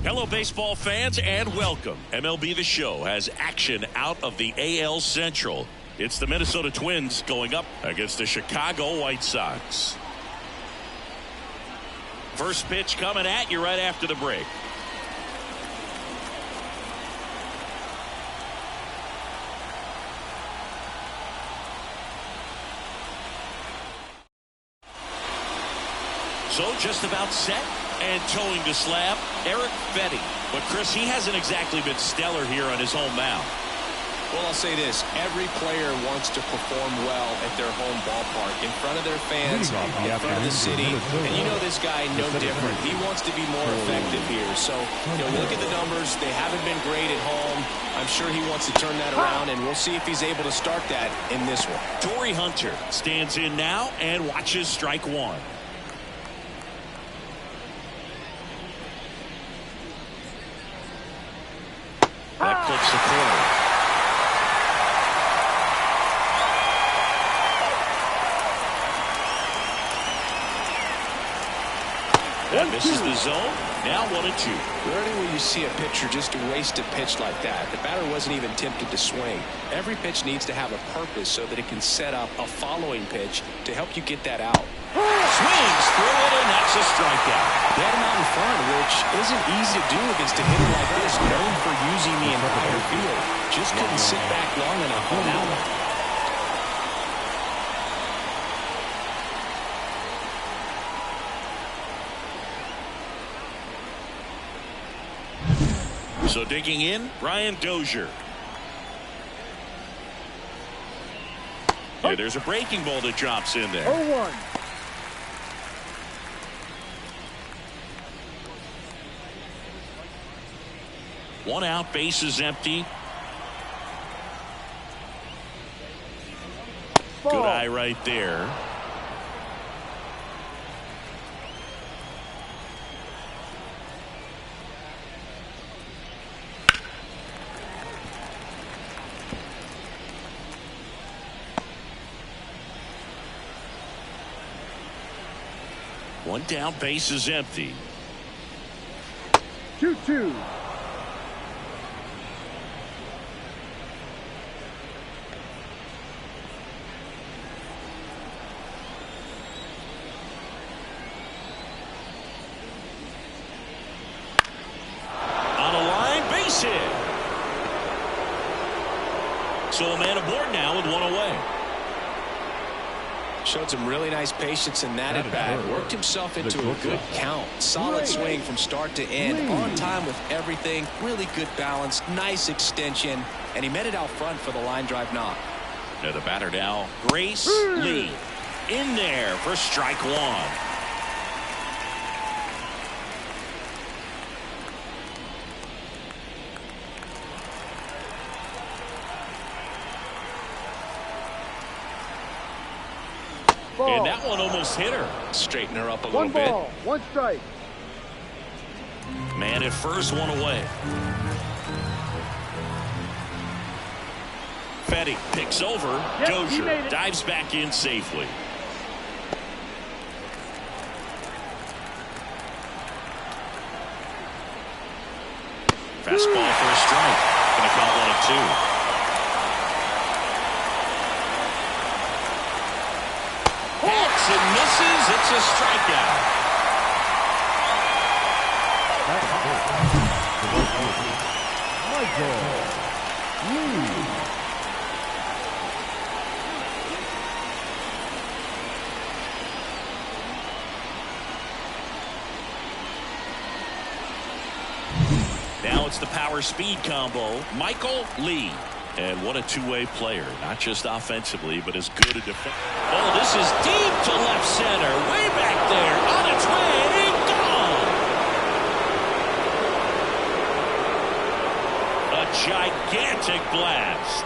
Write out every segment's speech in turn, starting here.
Hello, baseball fans, and welcome. MLB The Show has action out of the AL Central. It's the Minnesota Twins going up against the Chicago White Sox. First pitch coming at you right after the break. So just about set and towing the slab, Erick Fedde. But Chris, he hasn't exactly been stellar here on his home mound. Well, I'll say this. Every player wants to perform well at their home ballpark, in front of their fans, in front of the city. And you know this guy no different. He wants to be more effective here. So, you look at the numbers. They haven't been great at home. I'm sure he wants to turn that around, and we'll see if he's able to start that in this one. Torii Hunter stands in now and watches strike one. That clips the corner. That misses the zone. Now 1-2. Rarely will you see a pitcher just waste a pitch like that. The batter wasn't even tempted to swing. Every pitch needs to have a purpose so that it can set up a following pitch to help you get that out. Swings through it, and that's a strikeout. They had him out in front, which isn't easy to do against a hitter like this, known for using the entire field. Just couldn't sit back long enough on that one. So digging in, Brian Dozier. Yeah, there's a breaking ball that drops in there. 0-1. One out, bases empty. Ball. Good eye right there. One down, bases empty. 2-2. So a man aboard now with one away. Showed some really nice patience in that at bat. Worked himself into a good count. Solid swing from start to end. On time with everything. Really good balance. Nice extension. And he met it out front for the line drive knock. Now the batter now, Grace Lee. In there for strike one. And that one almost hit her. Straighten her up a little bit. One ball, one strike. Man at first, one away. Fedde picks over. Yep, Dozier dives back in safely. Fastball for a strike. Gonna count 1-2. And misses. It's a strikeout. Michael Lee. Now it's the power speed combo. Michael Lee. And what a two-way player, not just offensively, but as good a defense. Oh, this is deep to left center, way back there, on its way, gone. A gigantic blast,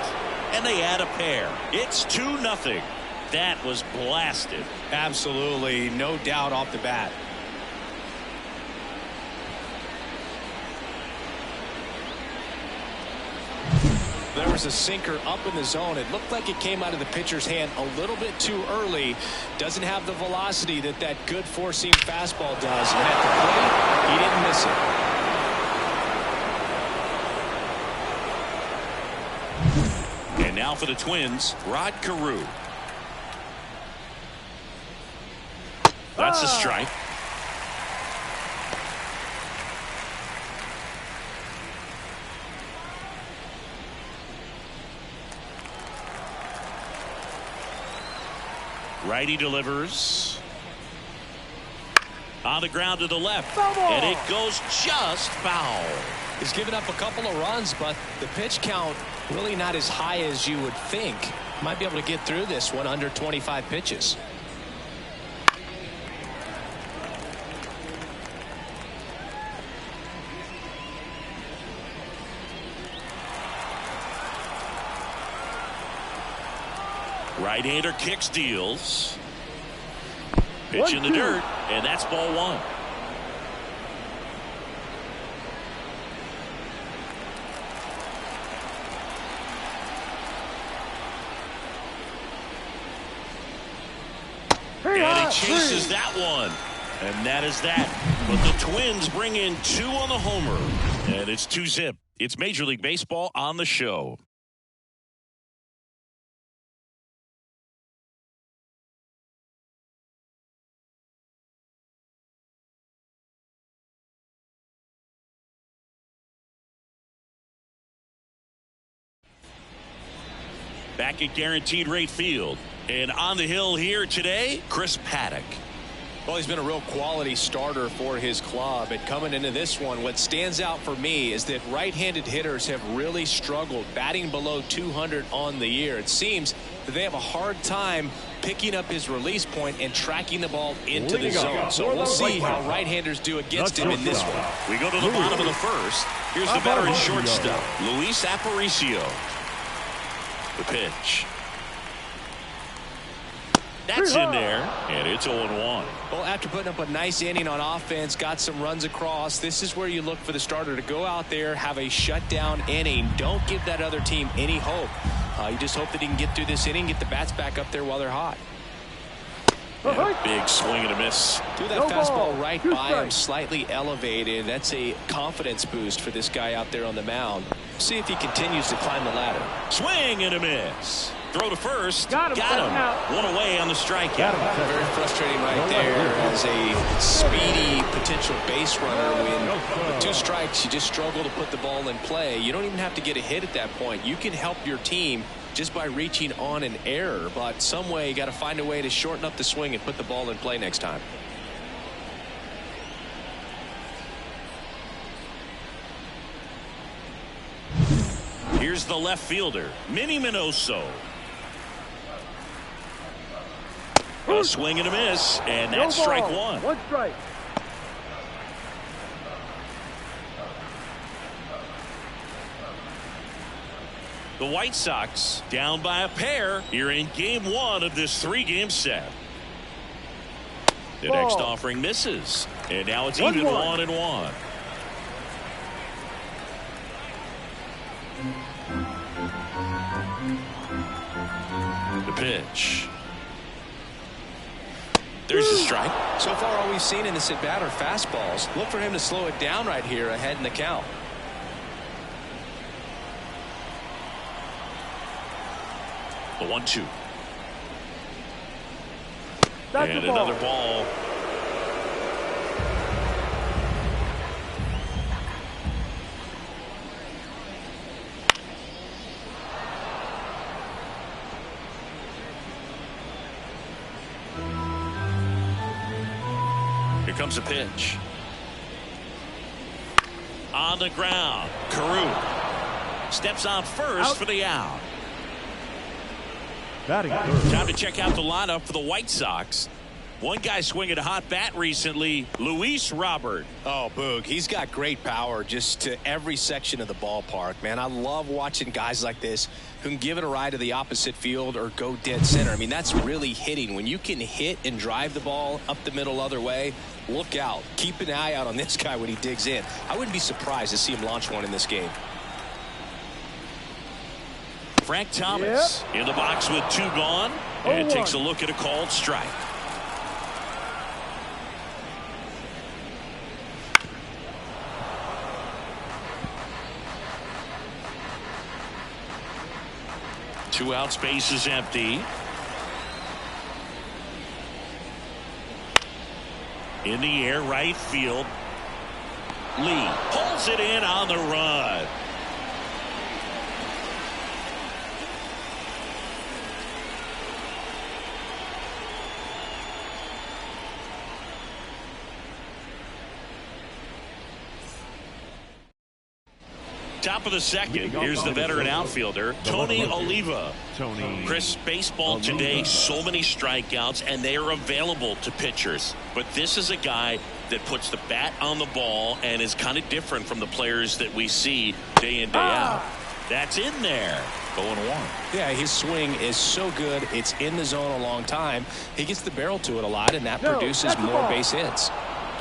and they add a pair. It's 2-0. That was blasted. Absolutely, no doubt off the bat. There was a sinker up in the zone. It looked like it came out of the pitcher's hand a little bit too early. Doesn't have the velocity that good four-seam fastball does. And at the plate, he didn't miss it. Now for the Twins, Rod Carew. That's a strike. Righty delivers. On the ground to the left. And it goes just foul. He's given up a couple of runs, but the pitch count really not as high as you would think. Might be able to get through this one under 25 pitches. Right-hander kicks, deals. Pitch in the dirt, and that's ball one. And he chases that one. And that is that. But the Twins bring in 2 on the homer. And it's 2-zip. It's Major League Baseball on the show. Back at Guaranteed Rate Field. And on the hill here today, Chris Paddack. Well, he's been a real quality starter for his club. And coming into this one, what stands out for me is that right-handed hitters have really struggled batting below 200 on the year. It seems that they have a hard time picking up his release point and tracking the ball into the zone. So we'll see how right-handers do against him in this one. We go to the bottom of the first. Here's the veteran shortstop, Luis Aparicio. The pitch. That's in there, and it's 0-1. Well, after putting up a nice inning on offense, got some runs across, this is where you look for the starter to go out there, have a shutdown inning. Don't give that other team any hope. You just hope that he can get through this inning, get the bats back up there while they're hot. And a big swing and a miss. Threw that fastball right by him, slightly elevated. That's a confidence boost for this guy out there on the mound. See if he continues to climb the ladder. Swing and a miss. Throw to first. Got him. One away on the strikeout. Very frustrating right there as a speedy potential base runner. When with 2 strikes, you just struggle to put the ball in play. You don't even have to get a hit at that point. You can help your team just by reaching on an error, but some way you got to find a way to shorten up the swing and put the ball in play next time. Here's the left fielder, Minnie Minoso. A swing and a miss, and that's strike 1. 1 strike. The White Sox down by a pair here in game 1 of this 3-game set. The next offering misses, and now it's even 1-1. The pitch. There's a strike. So far all we've seen in this at bat are fastballs. Look for him to slow it down right here ahead in the count. The 1-2. And another ball. Here comes a pitch. On the ground. Carew steps on first for the out. Time to check out the lineup for the White Sox. One guy swinging a hot bat recently, Luis Robert. Oh, Boog, he's got great power just to every section of the ballpark, man. I love watching guys like this who can give it a ride to the opposite field or go dead center. I mean, that's really hitting. When you can hit and drive the ball up the middle other way, look out. Keep an eye out on this guy when he digs in. I wouldn't be surprised to see him launch one in this game. Frank Thomas in the box with 2 gone and takes a look at a called strike. Two out, space is empty. In the air, right field. Lee pulls it in on the run. Top of the second, here's the veteran outfielder, Tony Oliva. Chris, baseball today, so many strikeouts, and they are available to pitchers. But this is a guy that puts the bat on the ball and is kind of different from the players that we see day in, day out. That's in there. 0-1. Yeah, his swing is so good. It's in the zone a long time. He gets the barrel to it a lot, and that produces more base hits.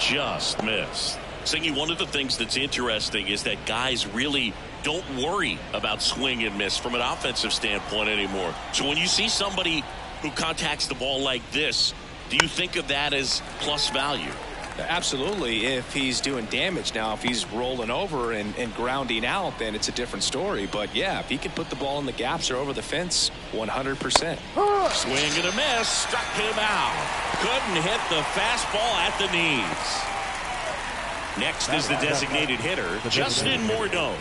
Just missed. Singy, one of the things that's interesting is that guys really don't worry about swing and miss from an offensive standpoint anymore. So when you see somebody who contacts the ball like this, do you think of that as plus value? Absolutely, if he's doing damage. Now, if he's rolling over and grounding out, then it's a different story. But, yeah, if he can put the ball in the gaps or over the fence, 100%. Swing and a miss. Struck him out. Couldn't hit the fastball at the knees. Next is the designated hitter, Justin Morneau.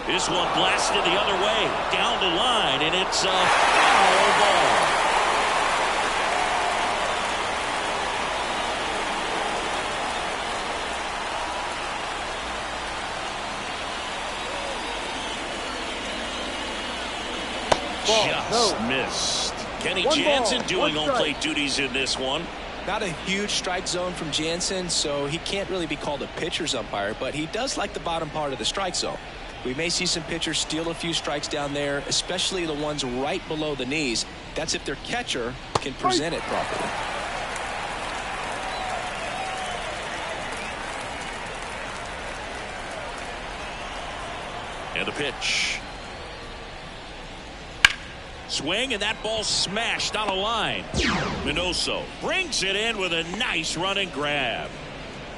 This one blasted the other way, down the line, and it's a foul ball. Just missed. Kenny Jansen doing home plate duties in this one. Not a huge strike zone from Jansen, so he can't really be called a pitcher's umpire, but he does like the bottom part of the strike zone. We may see some pitchers steal a few strikes down there, especially the ones right below the knees. That's if their catcher can present it properly. And a pitch. Swing, and that ball smashed on a line. Minoso brings it in with a nice run and grab.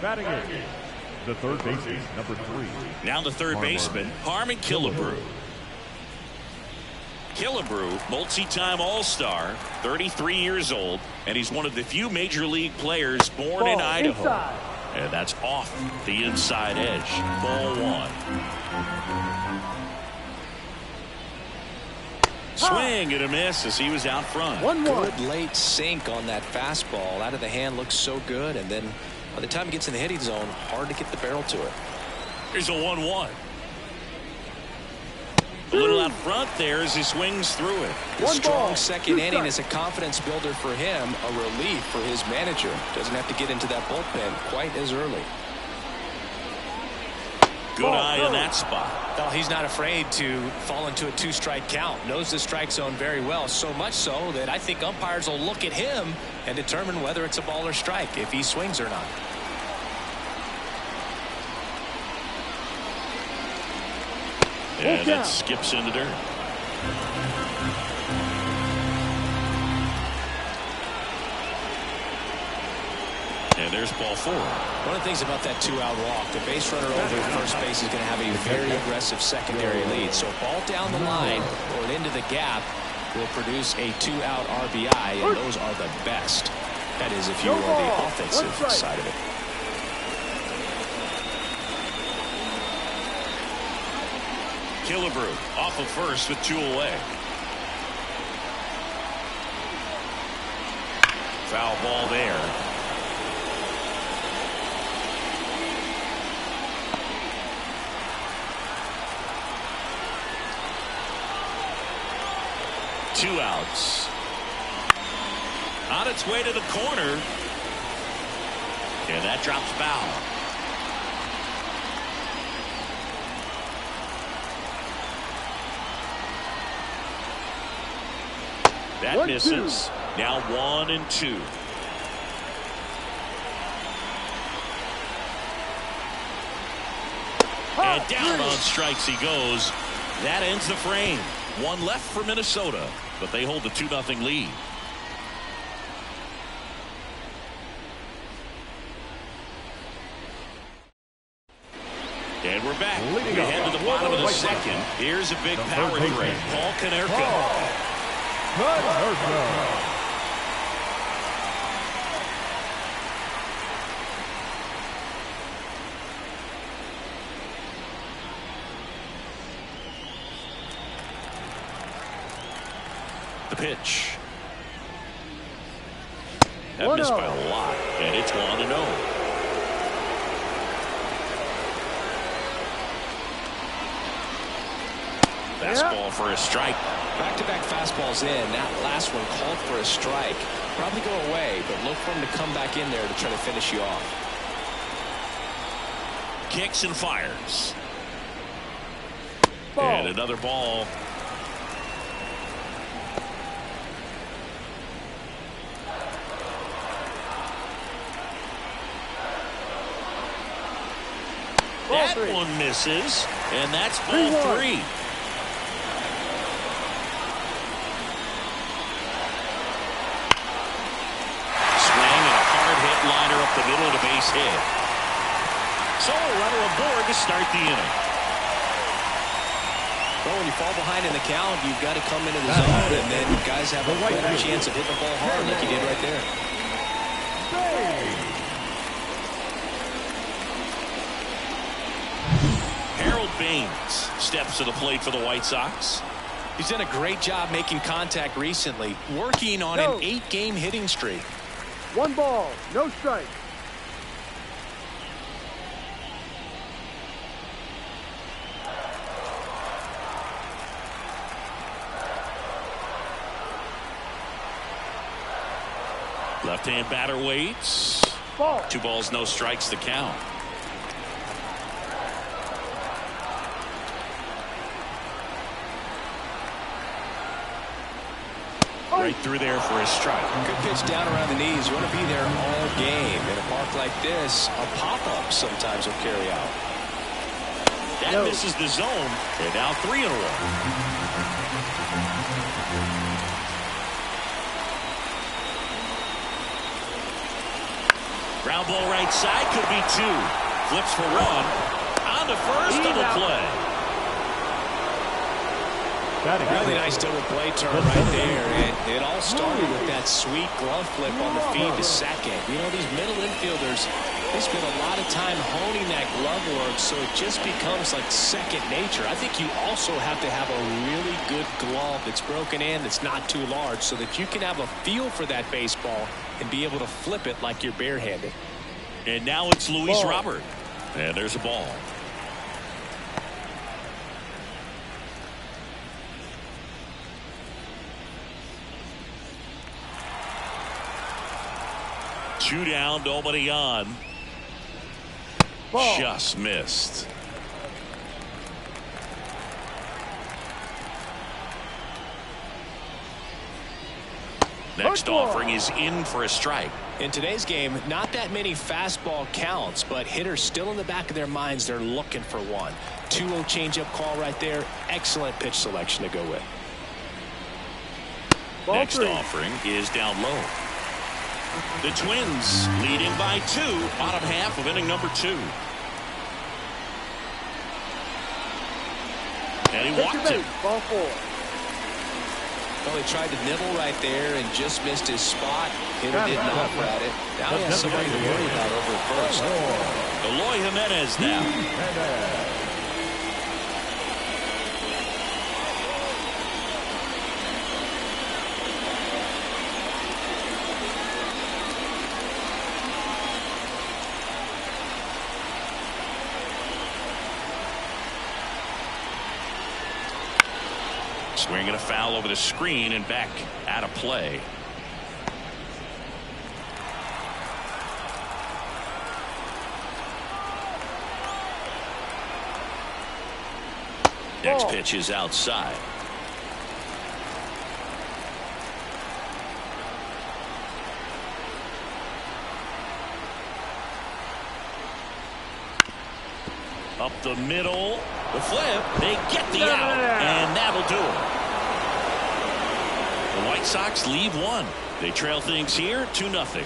Batting it, the third baseman, number 3. Now the third baseman, Harmon Killebrew. Killebrew, multi-time All-Star, 33 years old, and he's one of the few major league players born in Idaho. Inside. And that's off the inside edge. Ball 1. Swing and a miss as he was out front. 1-1. Good late sink on that fastball. Out of the hand looks so good, and then by the time he gets in the hitting zone, hard to get the barrel to it. Here's a 1-1. A little out front there as he swings through it. The strong second inning is a confidence builder for him, a relief for his manager. Doesn't have to get into that bullpen quite as early. Good eye in that spot. Well, he's not afraid to fall into a 2-strike count. Knows the strike zone very well, so much so that I think umpires will look at him and determine whether it's a ball or strike, if he swings or not. And it skips in the dirt. And there's ball 4. One of the things about that 2-out walk, the base runner over at first base is going to have a very aggressive secondary lead. So a ball down the line or into the gap will produce a 2-out RBI, and those are the best. That is if you are the offensive side of it. Killebrew off of first with 2 away. Foul ball there. Two outs. On its way to the corner. And that drops foul. That misses. Now 1-2. And down on strikes he goes. That ends the frame. 1 left for Minnesota, but they hold the 2-0 lead. And we're back. We head to the bottom of the second. Here's a big power threat. Paul Konerko. The pitch. That missed by a lot, and it's 1-0. Fastball for a strike. Back-to-back fastballs in. That last one called for a strike. Probably go away, but look for him to come back in there to try to finish you off. Kicks and fires. Ball. And another ball. That one misses, and that's ball 3. Swing and a hard hit liner up the middle of the base hit. So a runner aboard to start the inning. Well, when you fall behind in the count, you've got to come into the zone, and then guys have a better chance of hitting the ball hard like you did right there. Harold Baines steps to the plate for the White Sox. He's done a great job making contact recently, working on an 8-game hitting streak. 1 ball, no strike. Left-hand batter waits. Ball. 2 balls, no strikes to count. Right through there for a strike. Good pitch down around the knees. You want to be there all game. In a park like this, a pop-up sometimes will carry out. That misses the zone. And now 3 in a row. Ground ball right side, could be 2. Flips for 1. On to first, double play. Really nice double play turn right there, and it all started with that sweet glove flip on the feed to second. You know, these middle infielders, they spend a lot of time honing that glove work, so it just becomes like second nature. I think you also have to have a really good glove that's broken in, that's not too large, so that you can have a feel for that baseball and be able to flip it like you're barehanded. And now it's Luis Robert. And there's a ball. Two down, nobody on. Ball. Just missed. Next offering is in for a strike. In today's game, not that many fastball counts, but hitters still in the back of their minds, they're looking for one. 2-0 changeup call right there. Excellent pitch selection to go with. Ball Next 3. offering is down low. The Twins leading by 2, bottom half of inning number 2. And he walked it. Ball 4. Well, he tried to nibble right there and just missed his spot. Hitter did not grab it. Now he has somebody to worry about over at first. Eloy Jimenez now. Swinging a foul over the screen and back out of play. Next pitch is outside. Up the middle. The flip. They get the out. And that'll do it. The White Sox leave 1. They trail things here 2-0.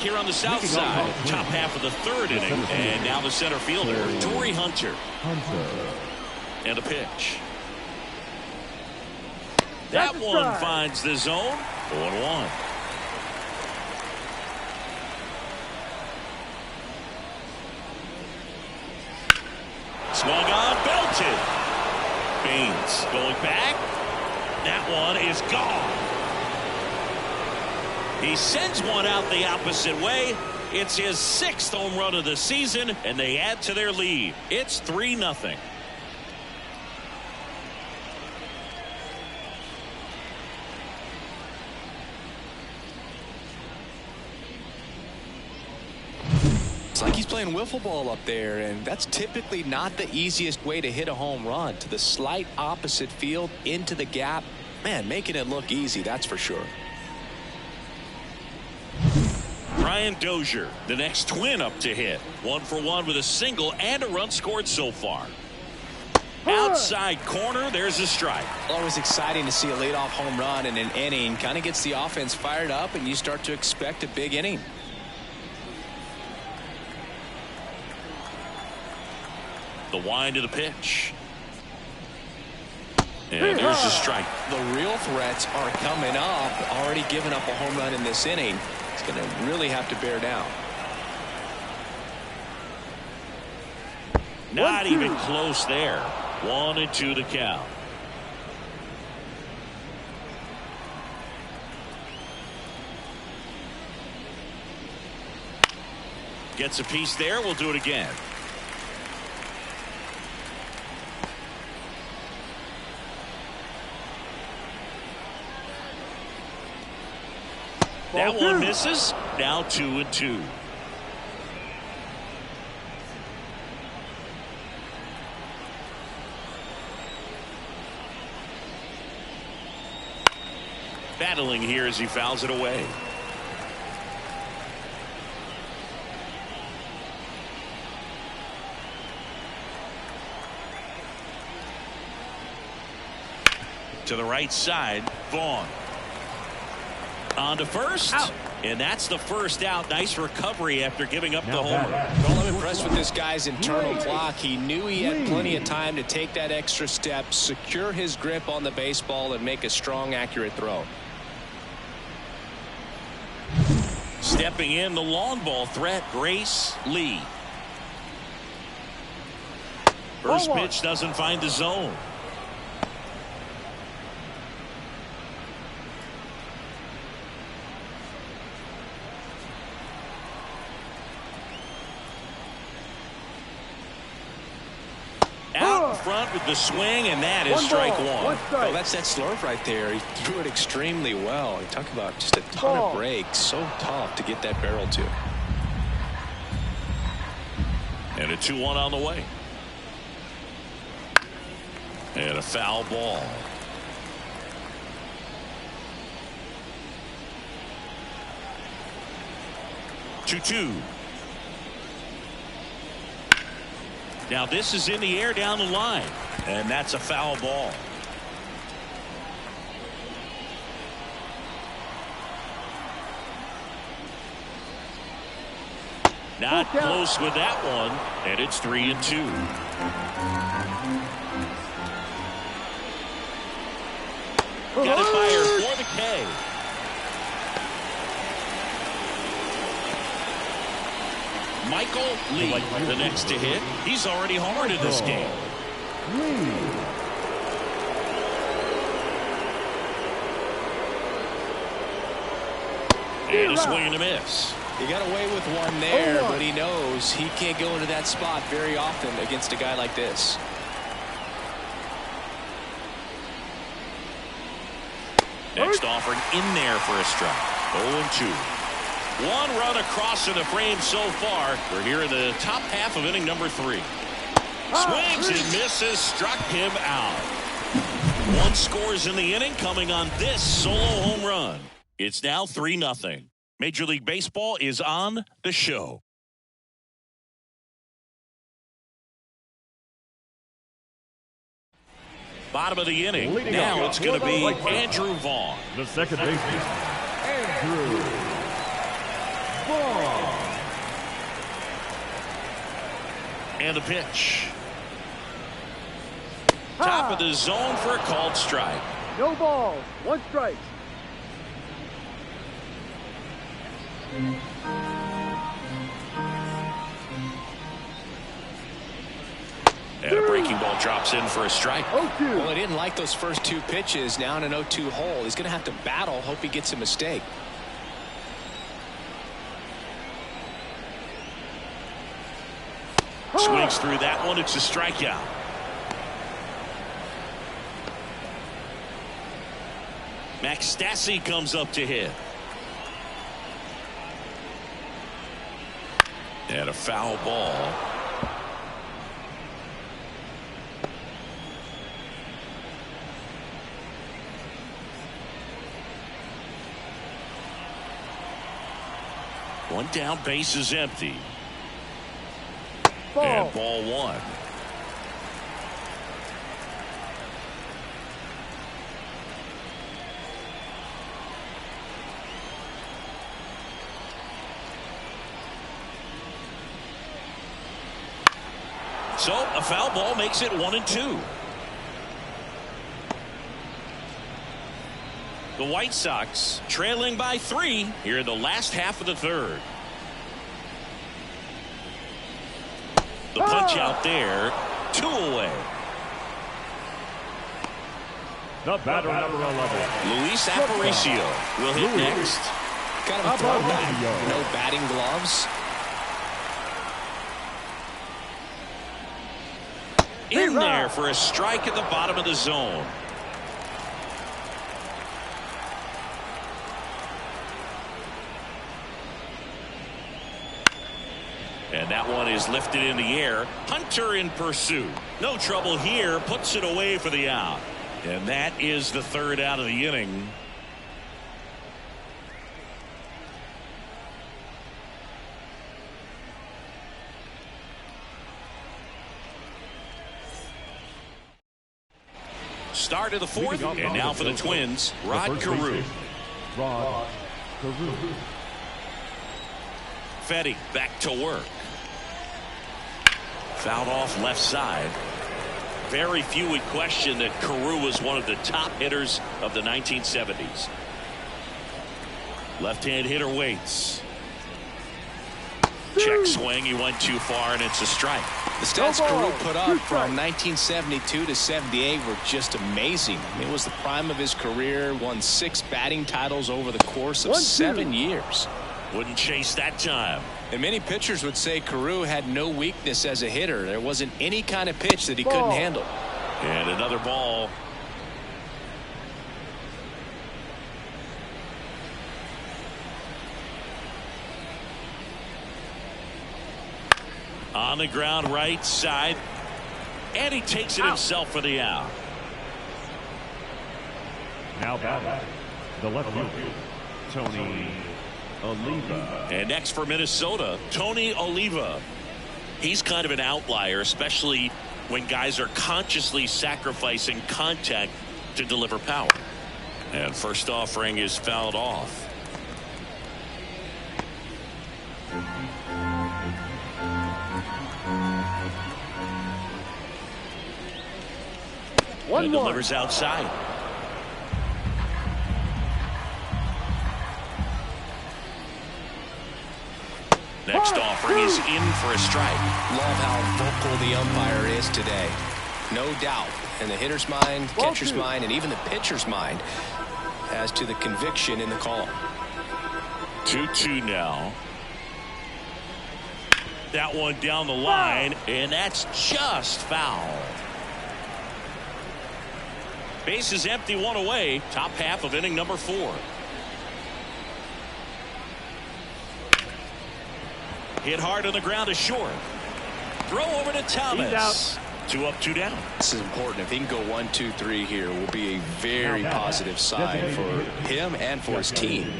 here on the south side. Top half of the third inning. And now the center fielder, Torrey Hunter. And a pitch. That one finds the zone. 0-1. Swung on, belted. Baines going back. That one is gone. He sends one out the opposite way. It's his 6th home run of the season, and they add to their lead. It's 3-0. It's like he's playing wiffle ball up there, and that's typically not the easiest way to hit a home run. To the slight opposite field, into the gap. Man, making it look easy, that's for sure. Brian Dozier, the next Twin up to hit. 1 for 1 with a single and a run scored so far. Outside corner, there's a strike. Always exciting to see a leadoff home run in an inning. Kind of gets the offense fired up, and you start to expect a big inning. The wind of the pitch. And there's a strike. The real threats are coming up. Already giving up a home run in this inning. It's going to really have to bear down. Not even close there. 1-2 the count. Gets a piece there. We'll do it again. That one misses. Now 2-2. Battling here as he fouls it away. To the right side, Vaughn. On to first. Out. And that's the first out. Nice recovery after giving up the homer. Well, I'm impressed with this guy's internal clock. He knew he had plenty of time to take that extra step, secure his grip on the baseball, and make a strong, accurate throw. Stepping in, the long ball threat, Grace Lee. First pitch doesn't find the zone. Out in front with the swing, and that is strike one. Oh, that's that slurve right there. He threw it extremely well. You talk about just a ton of breaks. So tough to get that barrel to. And a 2-1 on the way. And a foul ball. Two. Now this is in the air down the line, and that's a foul ball. Not close with that one, and it's 3-2. Got it fired for the K. Michael Lee, the next to hit. He's already homered in this game. And a swing and a miss. He got away with one there, but he knows he can't go into that spot very often against a guy like this. Next offering in there for a strike. 0-2. One run across in the frame so far. We're here in the top half of inning number 3. Swings and misses, struck him out. One scores in the inning coming on this solo home run. It's now 3-0. Major League Baseball is on the show. Bottom of the inning. Now it's going to be Andrew Vaughn. The second baseman, Andrew Vaughn. ball. And the pitch. Top of the zone for a called strike. No balls. 1 strike. And a breaking ball drops in for a strike. 0-2. Well, he didn't like those first 2 pitches. Now in an 0-2 hole. He's going to have to battle. Hope he gets a mistake. Swings through that one. It's a strikeout. Max Stassi comes up to hit. And a foul ball. One down, base is empty. Ball. And ball 1. So a foul ball makes it 1-2. The White Sox trailing by 3 here in the last half of the 3rd. The punch out there, 2 away. The batter, number 11. Luis Aparicio will hit next. Kind of a throwback. No batting gloves. In there for a strike at the bottom of the zone. And that one is lifted in the air. Hunter in pursuit. No trouble here. Puts it away for the out. And that is the 3rd out of the inning. Start of the 4th. And now for the Twins, Rod Carew. Rod Carew. Fetty back to work. Fouled off left side. Very few would question that Carew was one of the top hitters of the 1970s. Left-hand hitter waits. Check swing. He went too far, and it's a strike. The stats Carew put up from 1972 to 78 were just amazing. I mean, it was the prime of his career. Won 6 batting titles over the course of 7 years. Wouldn't chase that time. And many pitchers would say Carew had no weakness as a hitter. There wasn't any kind of pitch that he couldn't handle. And another ball. On the ground right side. And he takes it himself for the out. Now batting, the left fielder, Tony Oliva. And next for Minnesota, Tony Oliva. He's kind of an outlier, especially when guys are consciously sacrificing contact to deliver power. And first offering is fouled off. And delivers outside. Next offering is in for a strike. Love how vocal the umpire is today. No doubt in the hitter's mind, catcher's mind, and even the pitcher's mind as to the conviction in the call. 2-2 now. That one down the line, and that's just foul. Base is empty, 1 away. Top half of inning number 4. Hit hard on the ground to short. Throw over to Thomas. 2 up, 2 down. This is important. If he can go 1, 2, 3 here, will be a very positive sign for him and for his team.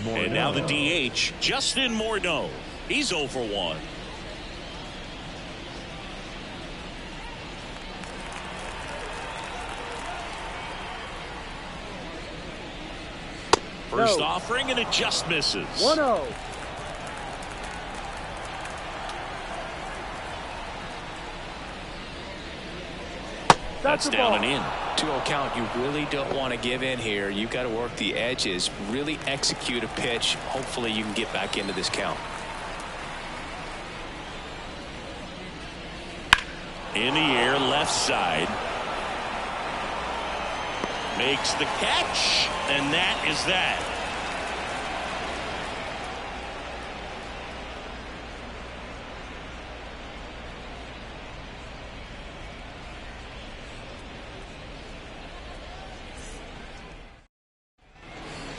And now the DH, Justin Morneau. He's 0 for 1. First offering, and it just misses. 1-0. That's down and in. 2-0 count. You really don't want to give in here. You've got to work the edges, really execute a pitch. Hopefully you can get back into this count. In the air, left side. Makes the catch, and that is that.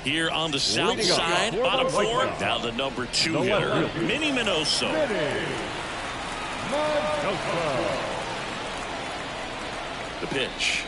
Here on the south side, bottom four, down the number 2 hitter, Minnie Minoso. The pitch.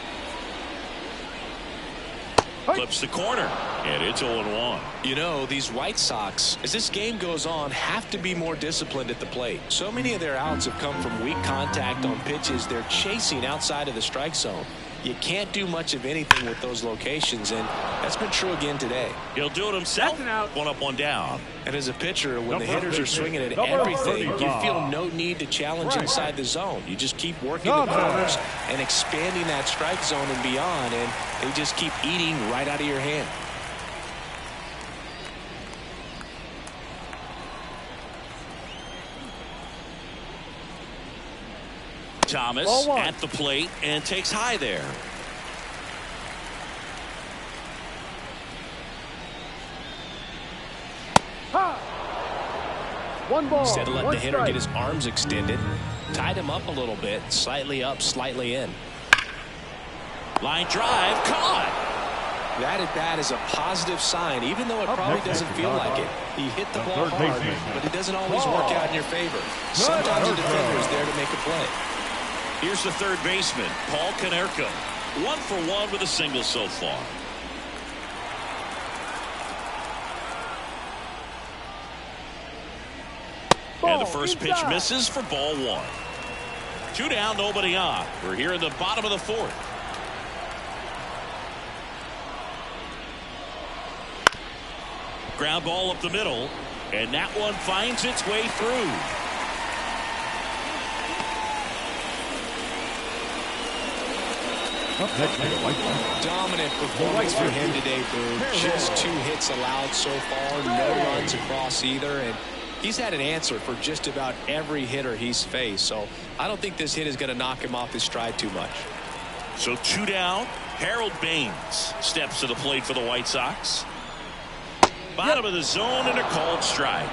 Clips the corner, and it's 0-1. You know, these White Sox, as this game goes on, have to be more disciplined at the plate. So many of their outs have come from weak contact on pitches they're chasing outside of the strike zone. You can't do much of anything with those locations, and that's been true again today. He'll do it himself. 1 up, 1 down. And as a pitcher, when the hitters are swinging at everything, you feel no need to challenge inside the zone. You just keep working the corners and expanding that strike zone and beyond, and they just keep eating right out of your hand. Thomas at the plate and takes high there. One ball. Instead of letting the hitter get his arms extended, tied him up a little bit, slightly up, slightly in. Line drive, caught. That at bat is a positive sign, even though it probably doesn't feel like it. He hit the ball hard, but it doesn't always work out in your favor. Sometimes the defender is there to make a play. Here's the third baseman, Paul Konerko. 1 for 1 with a single so far. And the first pitch misses for ball 1. 2 down, nobody on. We're here in the bottom of the 4th. Ground ball up the middle, and that one finds its way through. Dominant performance for him today, Boone. Just 2 hits allowed so far, no runs across either, and he's had an answer for just about every hitter he's faced. So I don't think this hit is going to knock him off his stride too much. So 2 down. Harold Baines steps to the plate for the White Sox. Bottom of the zone and a called strike.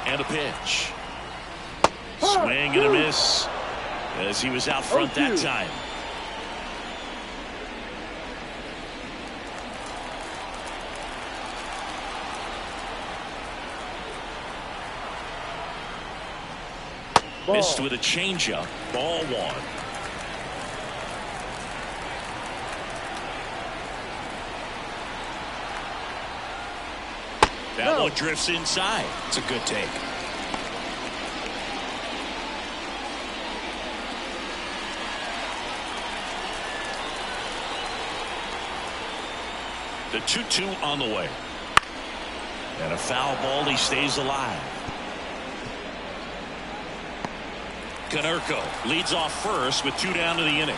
And a pitch. Swing and a miss as he was out front that time. Missed with a changeup. Ball 1. That one drifts inside. It's a good take. The 2-2 on the way. And a foul ball. He stays alive. Konerko leads off first with 2 down to the inning.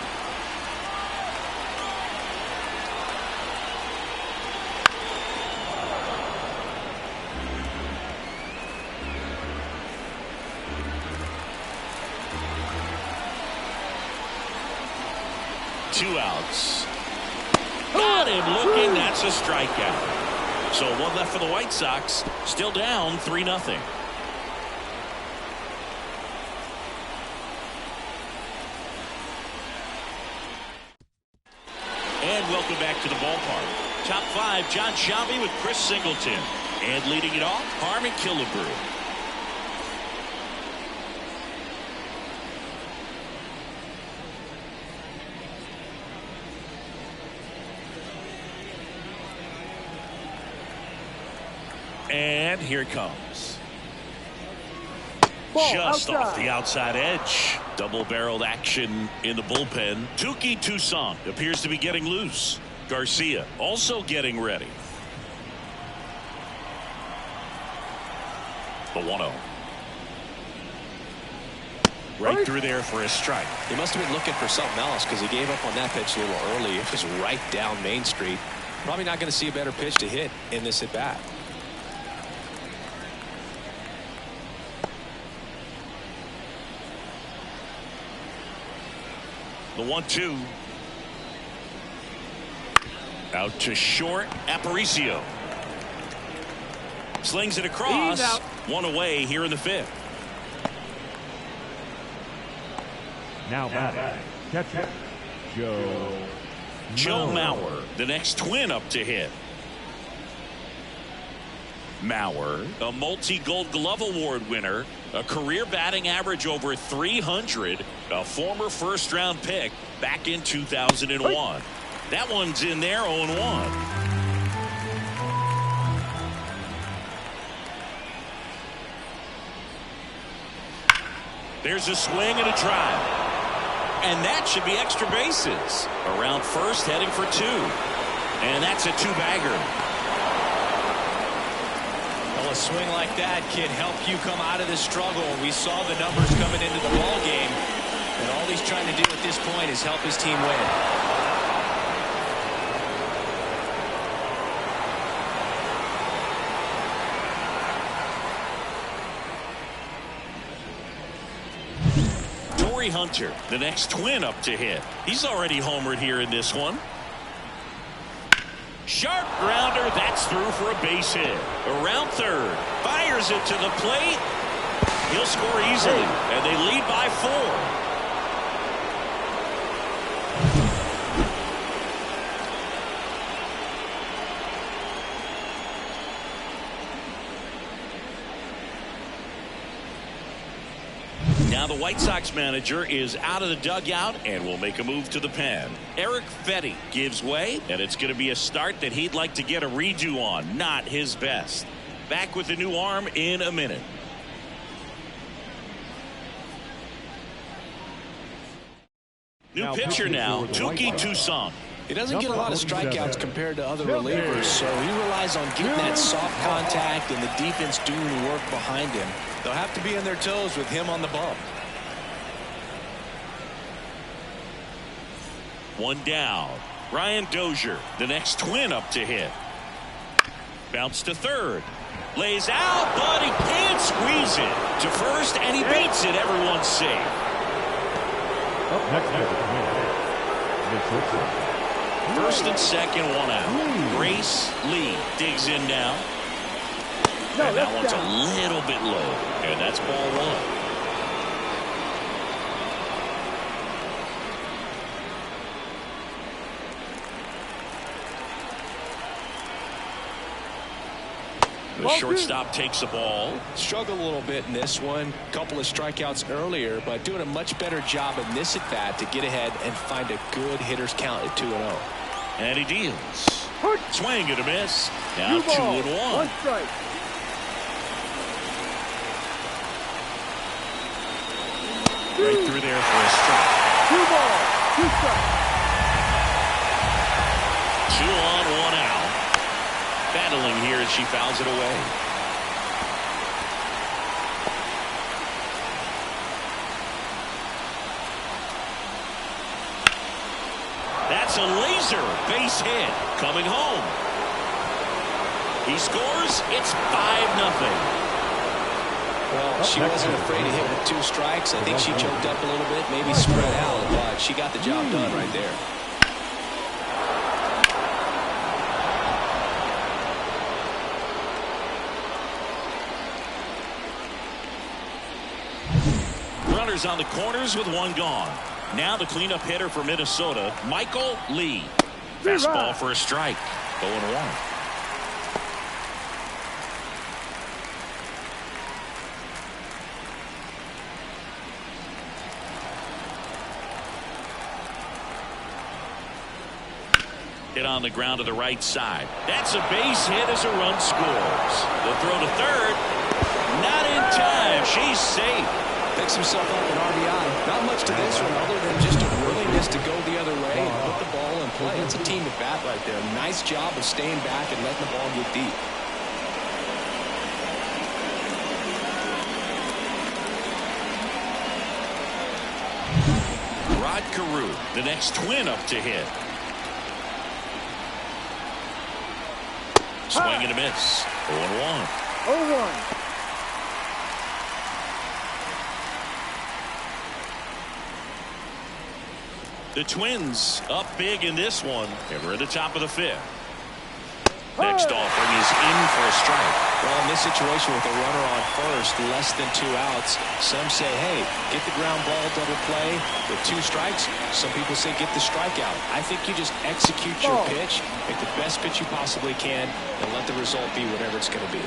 Two outs. Got him looking. That's a strikeout. So 1 left for the White Sox. Still down 3-0. And welcome back to the ballpark. Top 5, Jon Sciambi with Chris Singleton. And leading it off, Harmon Killebrew. And here it comes. Just off the outside edge. Double-barreled action in the bullpen. Touki Toussaint appears to be getting loose. Garcia also getting ready. The 1-0. Right through there for a strike. He must have been looking for something else because he gave up on that pitch a little early. It was right down Main Street. Probably not going to see a better pitch to hit in this at bat. The 1-2. Out to short. Aparicio slings it across. One away here in the 5th. Now batting, catcher, Joe Mauer, the next twin up to hit. Mauer, a multi-Gold Glove Award winner, a career batting average over 300, a former first-round pick back in 2001. That one's in there, 0-1. There's a swing and a drive. And that should be extra bases. Around first, heading for 2. And that's a 2-bagger. Well, a swing like that can help you come out of this struggle. We saw the numbers coming into the ball game. And all he's trying to do at this point is help his team win. Hunter, the next twin up to hit. He's already homered here in this one. Sharp grounder. That's through for a base hit. Around third. Fires it to the plate. He'll score easily. And they lead by 4. Now the White Sox manager is out of the dugout and will make a move to the pen. Eric Fetty gives way, and it's going to be a start that he'd like to get a redo on. Not his best. Back with the new arm in a minute. New pitcher now, Touki Toussaint. He doesn't get a lot of strikeouts compared to other relievers, so he relies on getting that soft contact and the defense doing the work behind him. They'll have to be on their toes with him on the bump. One down. Ryan Dozier, the next twin up to hit. Bounce to third. Lays out, but he can't squeeze it to first, and he beats it. Everyone's safe. Up next, First and second, 1 out. Grace Lee digs in now. And that one's a little bit low. And that's ball 1. The shortstop takes the ball. Struggled a little bit in this one. Couple of strikeouts earlier, but doing a much better job in this at-bat to get ahead and find a good hitter's count at 2-0. And he deals. Swing and a miss. Now 2-1. 1 strike. Right through there for a strike. 2 balls, 2 strikes. 2 on, 1 out. Battling here as she fouls it away. That's a laser base hit coming home. He scores. It's 5-0. Well, she wasn't afraid to hit with 2 strikes. I think she choked up a little bit, maybe spread out, but she got the job done right there. Runners on the corners with 1 gone. Now the cleanup hitter for Minnesota, Michael Lee. Fastball for a strike. 0-1. Hit on the ground to the right side. That's a base hit as a run scores. The throw to third. Not in time. She's safe. Picks himself up an RBI. Not much to this one other than just a willingness to go the other way and put the ball in excellent play. It's a team at bat right there. Nice job of staying back and letting the ball get deep. Rod Carew, the next Twin up to hit. Swing and a miss. 0-1. 0-1. The Twins up big in this one, and we're at the top of the 5th. Next offering is in for a strike. Well, in this situation with a runner on first, less than 2 outs, some say, hey, get the ground ball, double play with 2 strikes. Some people say get the strikeout. I think you just execute your pitch, make the best pitch you possibly can, and let the result be whatever it's going to be.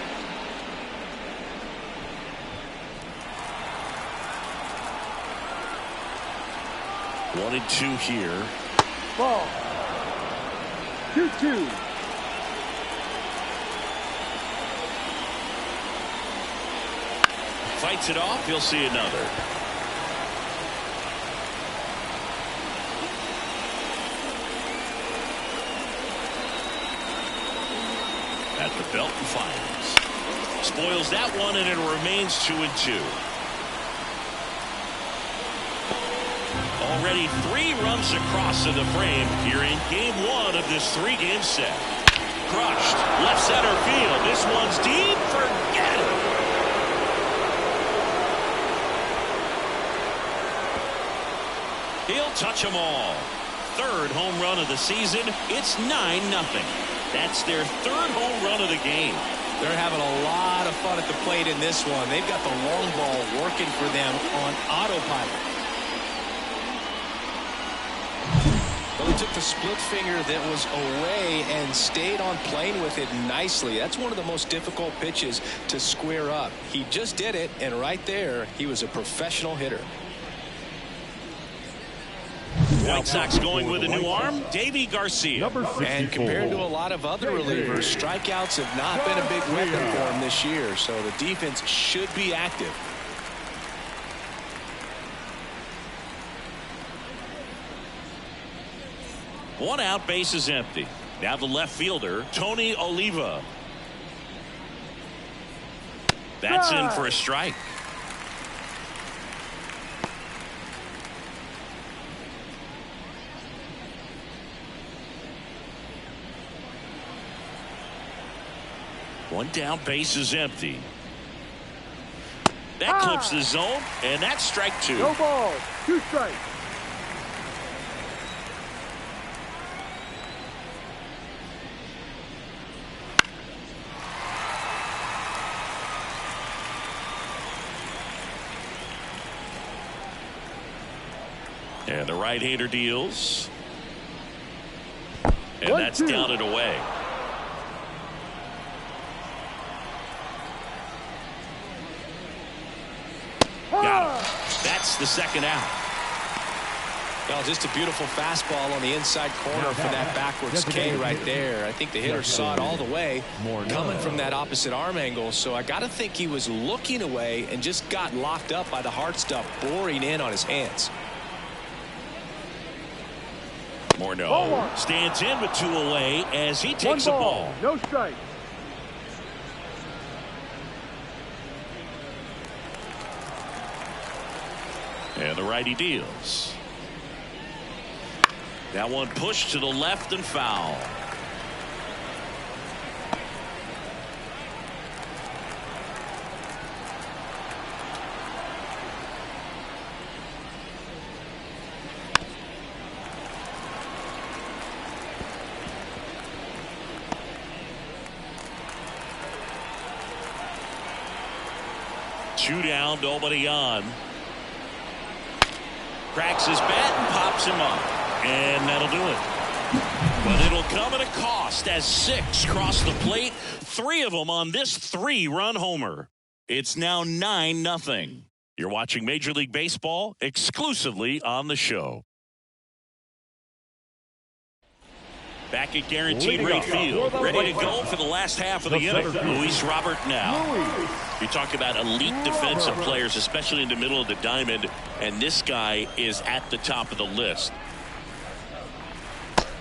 One and 2 here. Ball. 2-2. Fights it off. He'll see another. At the belt and fires. Spoils that one, and it remains 2-2. Already 3 runs across in the frame here in game 1 of this 3-game set. Crushed. Left center field. This one's deep. Forget it. He'll touch them all. 3rd home run of the season. It's 9-0. That's their 3rd home run of the game. They're having a lot of fun at the plate in this one. They've got the long ball working for them on autopilot. Well, he took the split finger that was away and stayed on plane with it nicely. That's one of the most difficult pitches to square up. He just did it, and right there, he was a professional hitter. White Sox going with a new arm, Davy Garcia. And compared to a lot of other relievers, strikeouts have not been a big weapon for him this year, so the defense should be active. One out, base is empty. Now the left fielder, Tony Oliva. That's in for a strike. One down, base is empty. That clips the zone, and that's strike 2. No ball. 2 strikes. And the right-hander deals. And 1-2. That's down and away. Got him. That's the 2nd out. Well, just a beautiful fastball on the inside corner for that backwards K right there. I think the hitter saw it all the way coming from that opposite arm angle. So I got to think he was looking away and just got locked up by the hard stuff boring in on his hands. Morneau stands in with 2 away as he takes the ball. No strike. And the righty deals. That one pushed to the left and foul. Two down, nobody on. Cracks his bat and pops him up. And that'll do it. But it'll come at a cost as 6 cross the plate. 3 of them on this 3-run homer. It's now 9-0. You're watching Major League Baseball exclusively on the show. Back at Guaranteed Rate Field, ready to go for the last half of the inning. Luis Robert now. You talk about elite defensive players, especially in the middle of the diamond, and this guy is at the top of the list.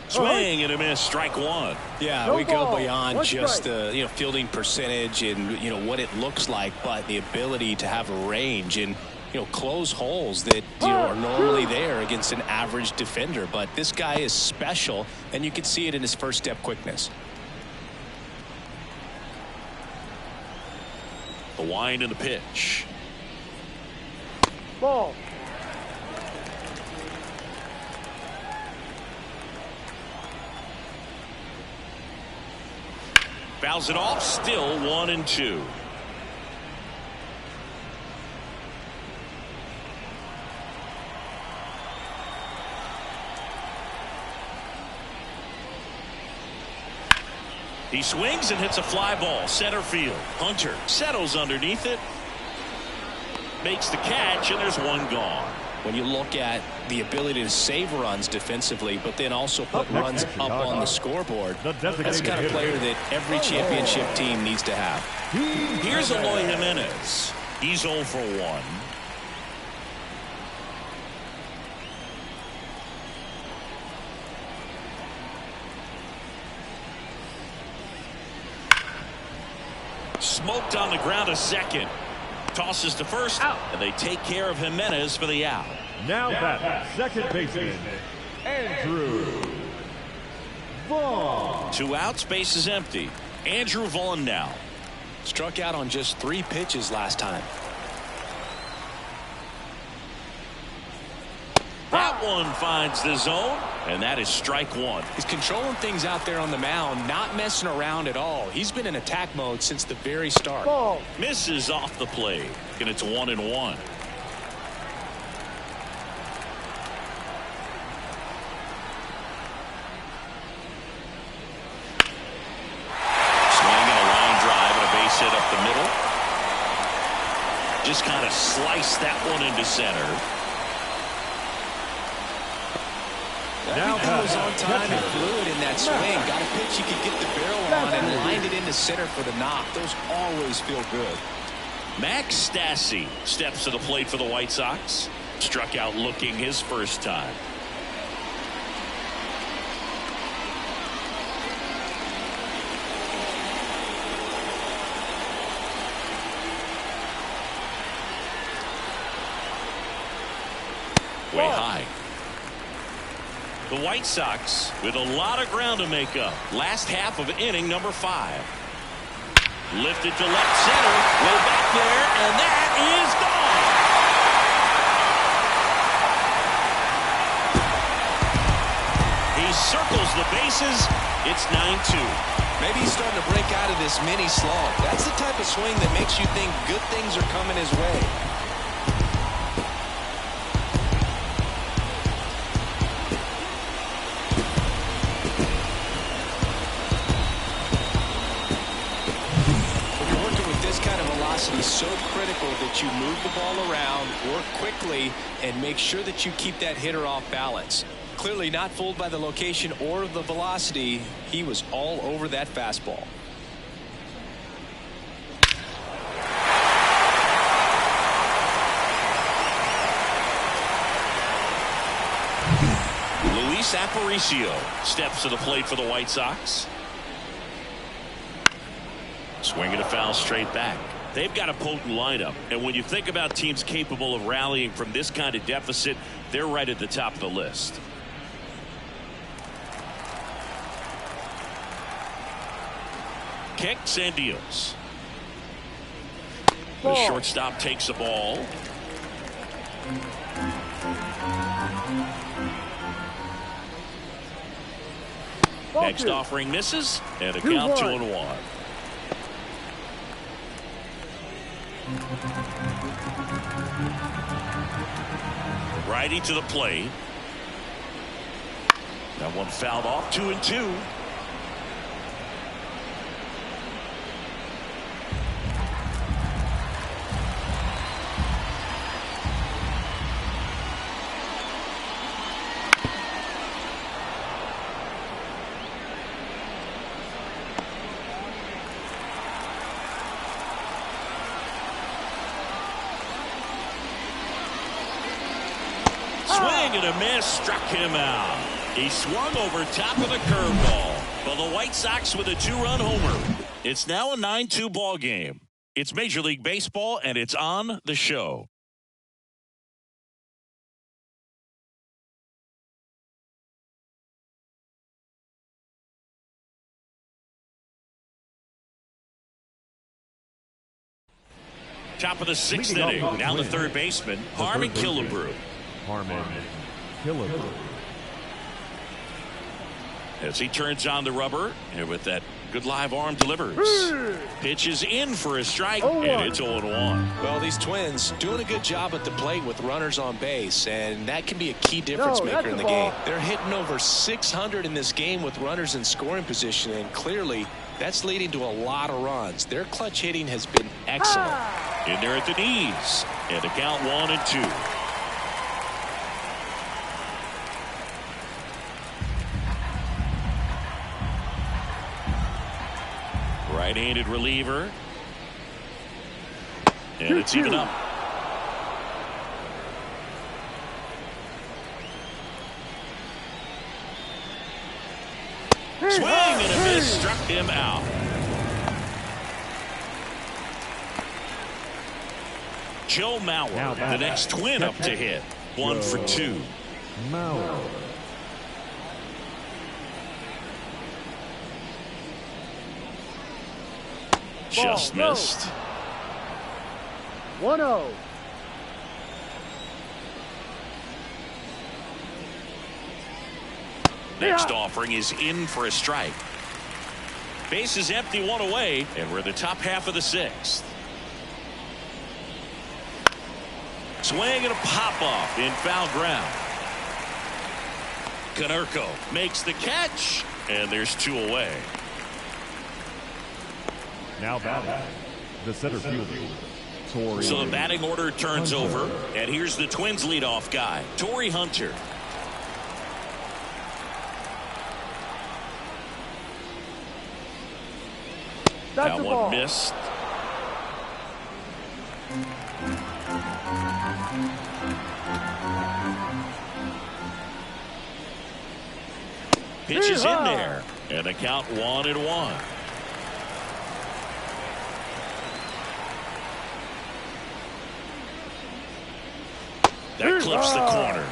Swing and a miss, strike one. Yeah, No we go ball. beyond One just strike. the fielding percentage and what it looks like, but the ability to have a range and close holes that are normally there against an average defender. But this guy is special, and you can see it in his first step quickness. The wind and the pitch. Ball. Fouls it off, still 1-2. He swings and hits a fly ball, center field. Hunter settles underneath it, makes the catch, and there's one gone. When you look at the ability to save runs defensively, but then also put runs up on the scoreboard, that's the kind of player that every championship team needs to have. Here's Eloy Jimenez. He's 0 for 1. Smoked on the ground, a second. Tosses to first, out, and they take care of Jimenez for the out. Now that second baseman, Andrew Vaughn. 2 outs, base is empty. Andrew Vaughn now. Struck out on just 3 pitches last time. That one finds the zone, and that is strike one. He's controlling things out there on the mound, not messing around at all. He's been in attack mode since the very start. Ball. Misses off the plate, and it's 1-1. Swing and a line drive and a base hit up the middle. Just kind of sliced that one into center. Everything was on time and fluid in that swing. Got a pitch you could get the barrel on and lined it into center for the knock. Those always feel good. Max Stassi steps to the plate for the White Sox. Struck out looking his first time. Way high. The White Sox with a lot of ground to make up. Last half of inning number 5. Lifted to left center. Way back there, and that is gone. He circles the bases. It's 9-2. Maybe he's starting to break out of this mini slump. That's the type of swing that makes you think good things are coming his way. It's so critical that you move the ball around, work quickly, and make sure that you keep that hitter off balance. Clearly not fooled by the location or the velocity. He was all over that fastball. Luis Aparicio steps to the plate for the White Sox. Swinging a foul straight back. They've got a potent lineup, and when you think about teams capable of rallying from this kind of deficit, they're right at the top of the list. Kicks and deals. The shortstop takes the ball. Next offering misses, and a count 2-1. Righty to the plate. That one fouled off. 2-2. Swing and a miss, struck him out. He swung over top of the curveball. But the White Sox with a 2-run homer. It's now a 9-2 ball game. It's Major League Baseball, and it's on the show. Top of the 6th inning. Now the third baseman, Harmon Killebrew. Harmon Killebrew. As he turns on the rubber, and with that good live arm delivers. Pitch is in for a strike, and it's 0-1. Well, these Twins doing a good job at the plate with runners on base, and that can be a key difference maker in the game. They're hitting over 600 in this game with runners in scoring position, and clearly that's leading to a lot of runs. Their clutch hitting has been excellent. In there at the knees, and the count 1-2. Right-handed reliever. And it's even up. Swing and a miss, struck him out. Joe Mauer, the next Twin up to hit. 1 for 2. Mauer. Just missed. 1-0. Next offering is in for a strike. Base is empty, 1 away, and we're in the top half of the 6th. Swing and a pop-off in foul ground. Konerko makes the catch, and there's 2 away. Now batting, the center fielder, Torii. So the batting order turns over, and here's the Twins leadoff guy, Torii Hunter. That one missed. Pitch is in there, and the count 1-1. That clips the corner.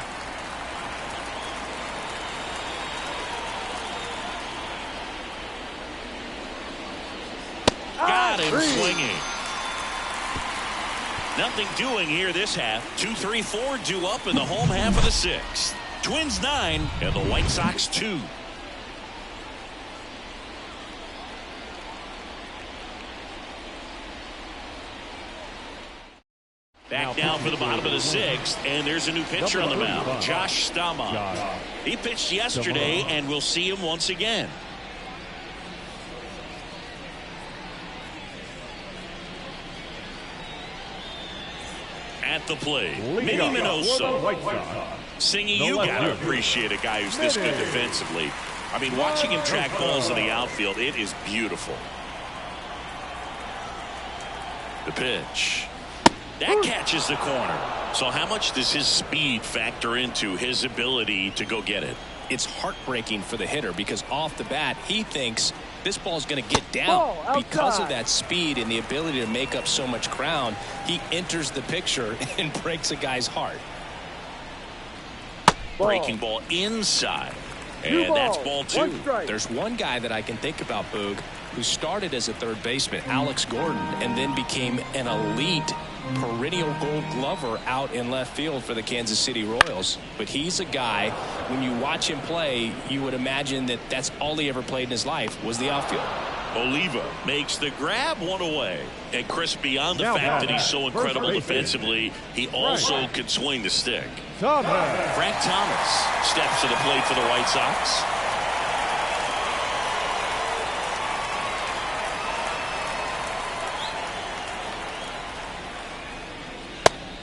Got him swinging. Nothing doing here this half. 2-3-4 due up in the home half of the 6th. Twins 9 and the White Sox 2. Back now for the bottom of the 6th, and there's a new pitcher on the mound, Josh Staumont. He pitched yesterday, and we'll see him once again. At the plate, Minnie Minoso. Singing, you gotta appreciate a guy who's this good defensively. I mean, watching him track balls in the outfield, it is beautiful. The pitch. That catches the corner. So how much does his speed factor into his ability to go get it? It's heartbreaking for the hitter because off the bat he thinks this ball is going to get down. Because of that speed and the ability to make up so much ground, he enters the picture and breaks a guy's heart. Breaking ball inside. And that's ball 2. There's one guy that I can think about, Boog, who started as a third baseman, Alex Gordon, and then became an elite perennial Gold Glover out in left field for the Kansas City Royals. But he's a guy, when you watch him play, you would imagine that that's all he ever played in his life was the outfield. Oliva makes the grab, 1 away. And Chris, beyond the fact that he's so incredible defensively, he also can swing the stick. Frank Thomas steps to the plate for the White Sox.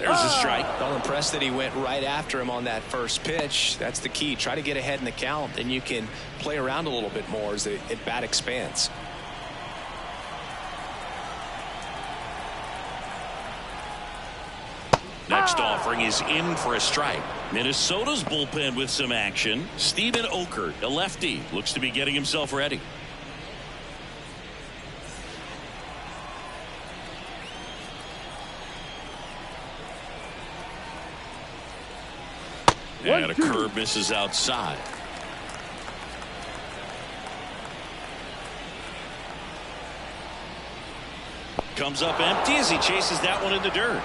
There's a strike. I'm impressed that he went right after him on that first pitch. That's the key. Try to get ahead in the count, and you can play around a little bit more as the at-bat expands. Next offering is in for a strike. Minnesota's bullpen with some action. Steven Okert, a lefty, looks to be getting himself ready. And a curve misses outside. Comes up empty as he chases that one in the dirt.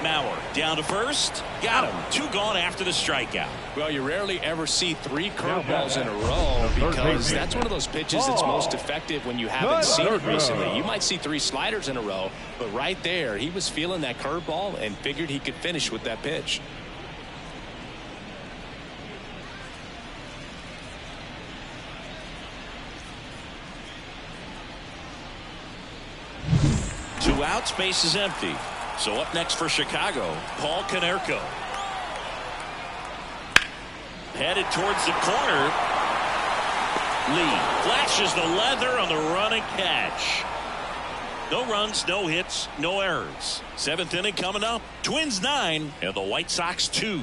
Mauer down to first. Got him. 2 gone after the strikeout. Well, you rarely ever see 3 curveballs in a row because that's one of those pitches that's most effective when you haven't seen it recently. You might see 3 sliders in a row, but right there, he was feeling that curveball and figured he could finish with that pitch. Two out, space is empty. So up next for Chicago, Paul Konerko. Headed towards the corner. Lee flashes the leather on the running catch. No runs, no hits, no errors. 7th inning coming up. Twins 9 and the White Sox 2.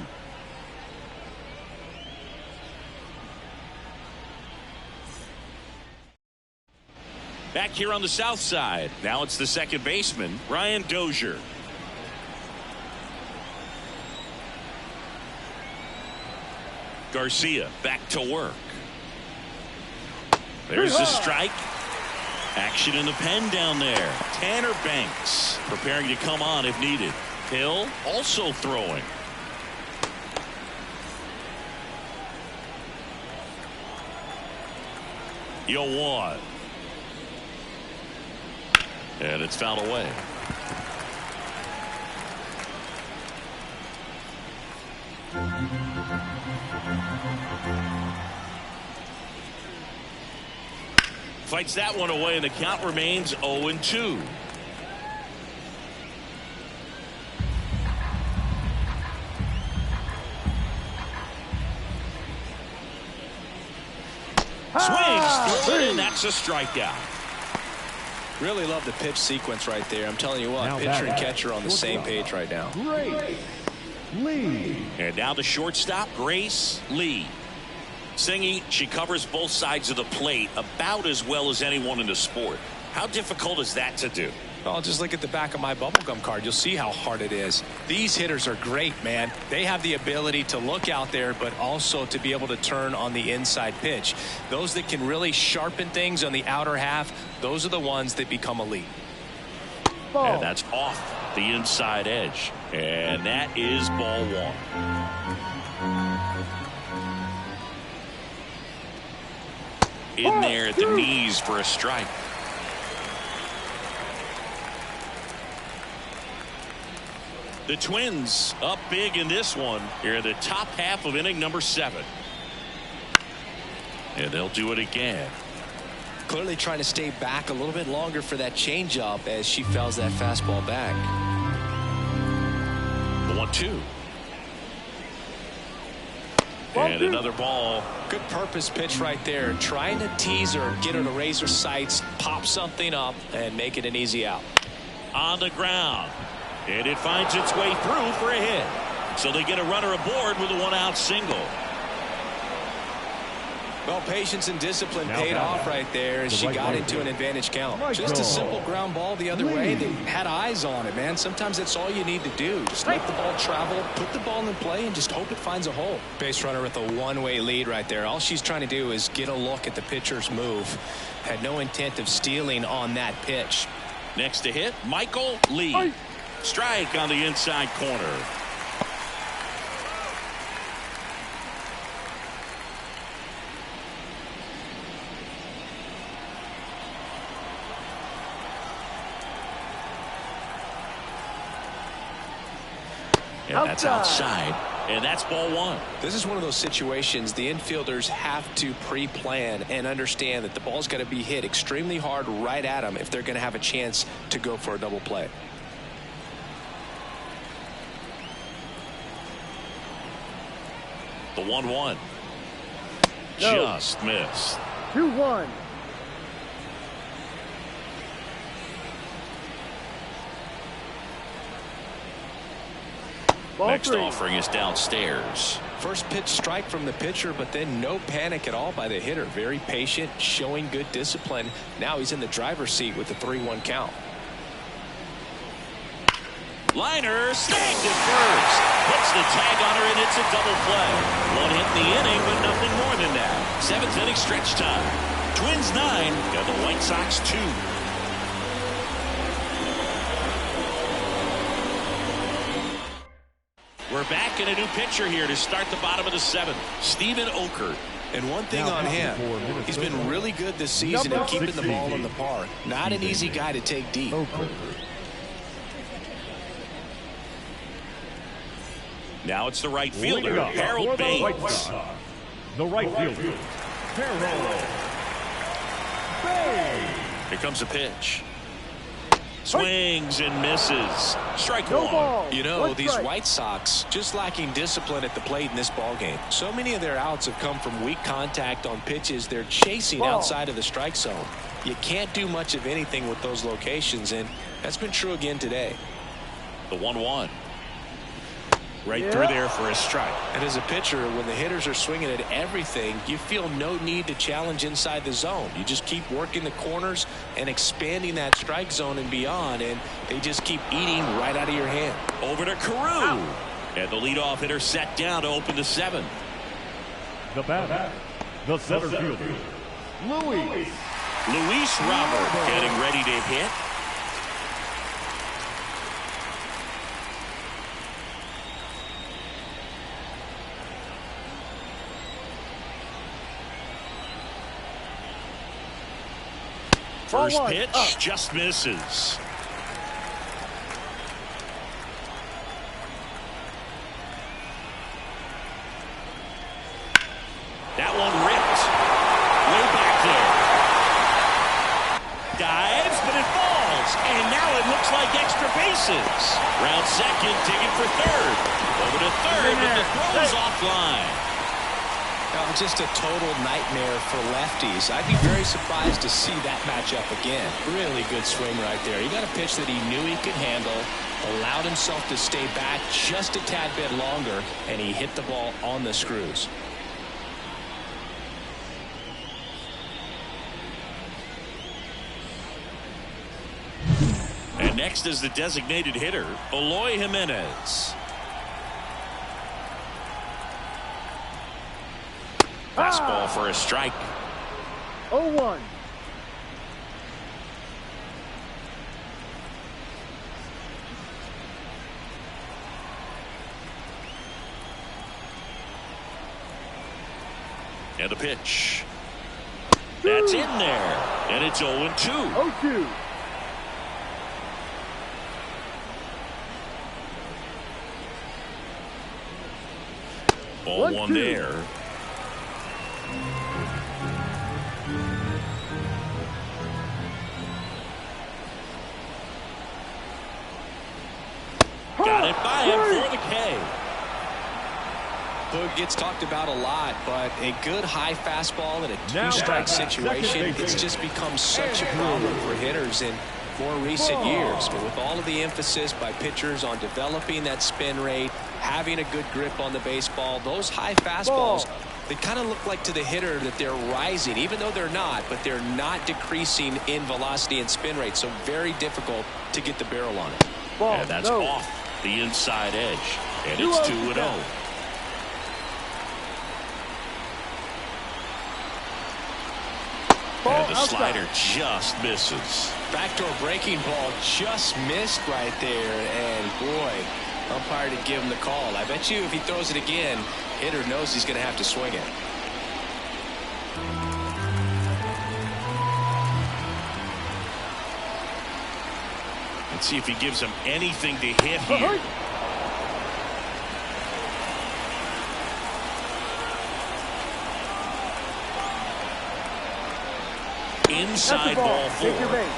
Back here on the south side. Now it's the second baseman, Ryan Dozier. Garcia back to work. There's the strike. Action in the pen down there. Tanner Banks preparing to come on if needed. Hill also throwing. Yoan. And it's fouled away. Fights that one away, and the count remains 0-2. Swings through it, and that's a strikeout. Really love the pitch sequence right there. I'm telling you what, pitcher and catcher on the same page right now. Grace Lee. And now the shortstop, Grace Lee. Singy, she covers both sides of the plate about as well as anyone in the sport. How difficult is that to do? Well, just look at the back of my bubblegum card. You'll see how hard it is. These hitters are great, man. They have the ability to look out there, but also to be able to turn on the inside pitch. Those that can really sharpen things on the outer half, those are the ones that become elite. And that's off the inside edge. And that is ball 1. In there at the knees for a strike. The Twins up big in this one here in the top half of inning number 7. And they'll do it again. Clearly trying to stay back a little bit longer for that changeup as she fouls that fastball back. The 1-2. And another ball. Good purpose pitch right there. Trying to tease her, get her to raise her sights, pop something up, and make it an easy out. On the ground. And it finds its way through for a hit. So they get a runner aboard with a 1-out single. Well, patience and discipline paid off right there as she got into an advantage count. Just a simple ground ball the other way. They had eyes on it, man. Sometimes that's all you need to do. Just let the ball travel, put the ball in play, and just hope it finds a hole. Base runner with a one-way lead right there. All she's trying to do is get a look at the pitcher's move. Had no intent of stealing on that pitch. Next to hit, Michael Lee. Strike on the inside corner. And that's outside. And that's ball 1. This is one of those situations the infielders have to pre-plan and understand that the ball's got to be hit extremely hard right at them if they're going to have a chance to go for a double play. The 1-1. Just missed. 2-1. Ball Next 3. offering is downstairs. First pitch strike from the pitcher, but then no panic at all by the hitter. Very patient, showing good discipline. Now he's in the driver's seat with the 3-1 count. Liner snagged at first. Puts the tag on her, and it's a double play. One hit in the inning, but nothing more than that. 7th inning stretch time. Twins 9, got the White Sox 2. We're back in a new pitcher here to start the bottom of the 7th. Steven Okert. And one thing on him, he's been really good this season in keeping the ball in the park. Not an easy guy to take deep. Now it's the right fielder, Harold Baines. The right fielder, Harold Baines. Here comes a pitch. Swings and misses. Strike No one. ball. You know, One these strike. White Sox just lacking discipline at the plate in this ballgame. So many of their outs have come from weak contact on pitches they're chasing Ball. outside of the strike zone. You can't do much of anything with those locations, and that's been true again today. The 1-1. Right Yeah. through there for a strike. And as a pitcher, when the hitters are swinging at everything, you feel no need to challenge inside the zone. You just keep working the corners and expanding that strike zone and beyond, and they just keep eating right out of your hand. Over to Carew. And the leadoff hitter set down to open the 7th. The batter, the center fielder, Luis. Luis Robert getting ready to hit. First Ball 1, pitch up. just misses. That one ripped. Way back there. Dives, but it falls. And now it looks like extra bases. Round second, digging for third. Over to third, but the throw's offline. Just a total nightmare for lefties. I'd be very surprised to see that matchup again. Really good swing right there. He got a pitch that he knew he could handle, allowed himself to stay back just a tad bit longer, and he hit the ball on the screws. And next is the designated hitter, Eloy Jimenez. Fastball for a strike. 0-1. And a pitch. That's in there. And it's 0-2. 0-2. Ball 1 there. Got it by him for the K. Boog gets talked about a lot, but a good high fastball in a Now two-strike second situation, baseman. it's just become such a problem for hitters in more recent years. But with all of the emphasis by pitchers on developing that spin rate, having a good grip on the baseball, those high fastballs, they kind of look like to the hitter that they're rising, even though they're not, but they're not decreasing in velocity and spin rate. So very difficult to get the barrel on it. Ball. And that's No. off the inside edge. And it's 2-0. Ball And the outside. slider just misses. Backdoor breaking ball just missed right there, and boy, umpire to give him the call. I bet you if he throws it again, hitter knows he's going to have to swing it. Let's see if he gives him anything to hit here. Inside ball 4. Take your base.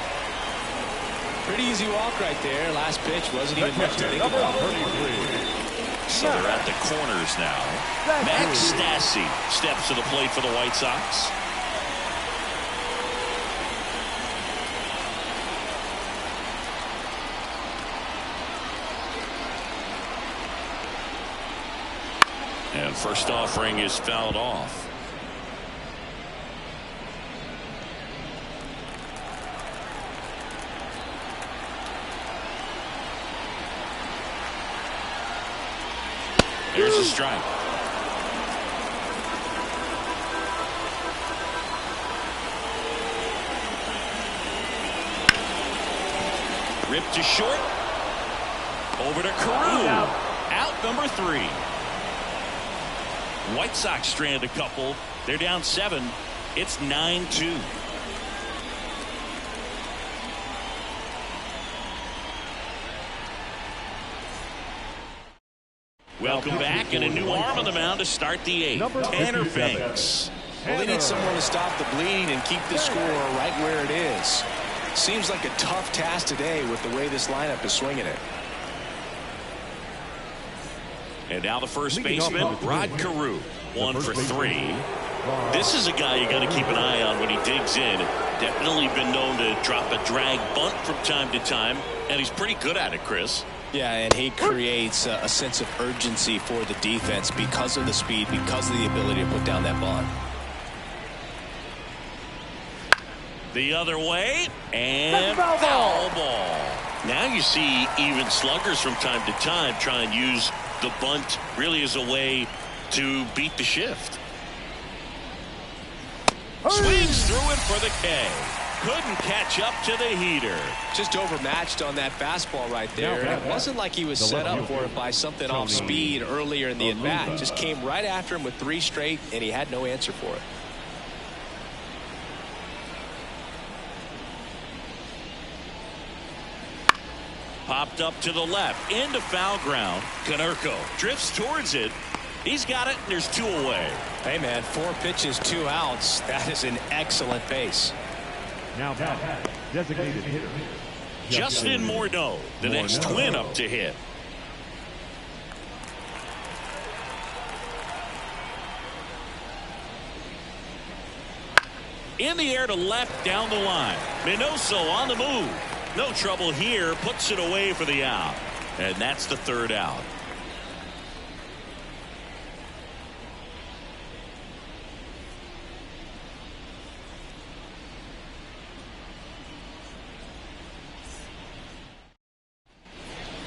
Pretty easy walk right there. Last pitch wasn't even much to think about. So they're at the corners now. Max Stassi steps to the plate for the White Sox. And first offering is fouled off. There's a strike. Ripped to short. Over to Carew. Out number 3. White Sox strand a couple. They're down 7. It's 9-2. Welcome back, and a new arm on the mound to start the 8th. Tanner Banks. Well, they need someone to stop the bleeding and keep the score right where it is. Seems like a tough task today with the way this lineup is swinging it. And now the first baseman, Rod Carew, 1 for 3. This is a guy you got to keep an eye on when he digs in. Definitely been known to drop a drag bunt from time to time, and he's pretty good at it, Chris. Yeah, and he creates a sense of urgency for the defense because of the speed, because of the ability to put down that bunt. The other way, and foul ball. Now you see even sluggers from time to time try and use the bunt really as a way to beat the shift. Swings through it for the K. Couldn't catch up to the heater. Just overmatched on that fastball right there. And it wasn't like he was set up for it by something off speed earlier in the at-bat. Just came right after him with 3 straight, and he had no answer for it. Popped up to the left, into foul ground. Konerko drifts towards it. He's got it, and there's 2 away. Hey, man, 4 pitches, 2 outs. That is an excellent base. Now designated hitter, Justin Morneau, the next twin up to hit. In the air to left, down the line. Minoso on the move. No trouble here, puts it away for the out. And that's the 3rd out.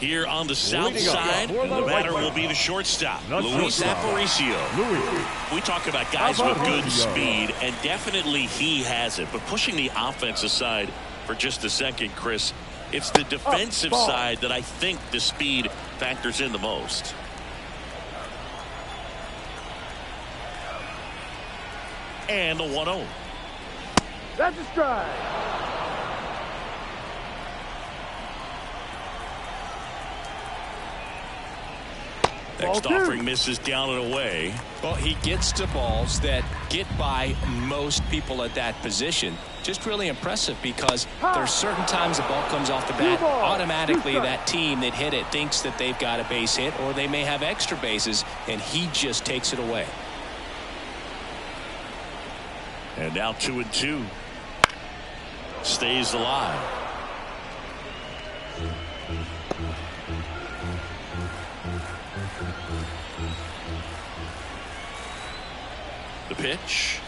Here on the south side, the batter will be the shortstop, Luis Aparicio. We talk about guys with good speed, and definitely he has it. But pushing the offense aside for just a second, Chris, it's the defensive side that I think the speed factors in the most. And the 1-0. That's a strike. Next offering misses down and away. Well, he gets to balls that get by most people at that position. Just really impressive because there's certain times the ball comes off the bat. Automatically, that team that hit it thinks that they've got a base hit or they may have extra bases, and he just takes it away. And now 2-2. Stays alive. The pitch.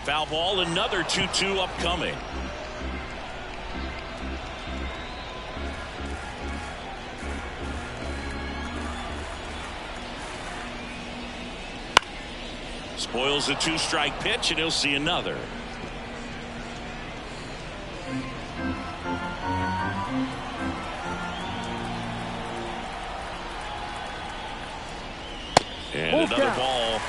Foul ball, another 2-2 upcoming. Spoils a 2-strike pitch, and he'll see another. And another ball.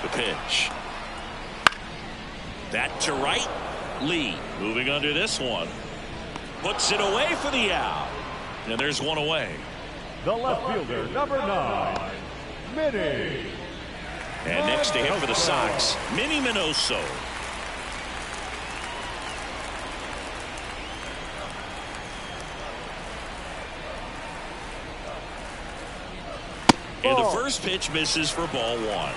The pitch. That to right. Lee moving under this one. Puts it away for the out. And there's one away. the left fielder, number 9, Minnie. And next to him for the Sox, Minnie Minoso. And the first pitch misses for ball 1.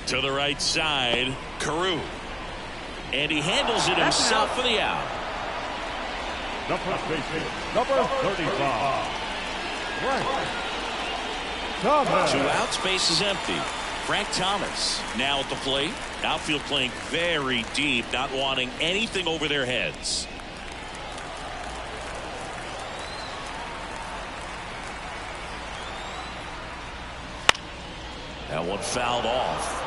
To the right side, Carew. And he handles it himself for the out. The first baseman, number 35. Frank Thomas. 2 outs, base is empty. Frank Thomas now at the plate. Outfield playing very deep, not wanting anything over their heads. That one fouled off.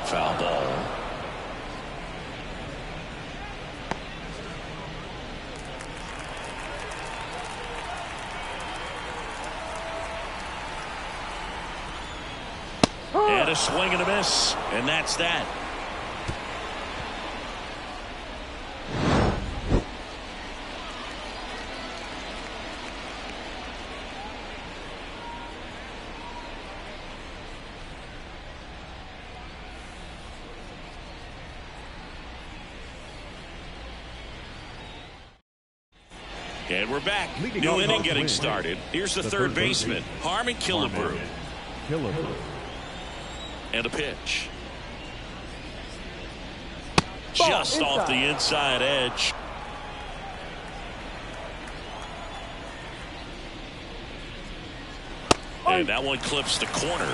Foul ball. And a swing and a miss. And that's that. And we're back. New inning getting started. Here's the third baseman, Harmon Killebrew. And a pitch. Just off the inside edge. And that one clips the corner.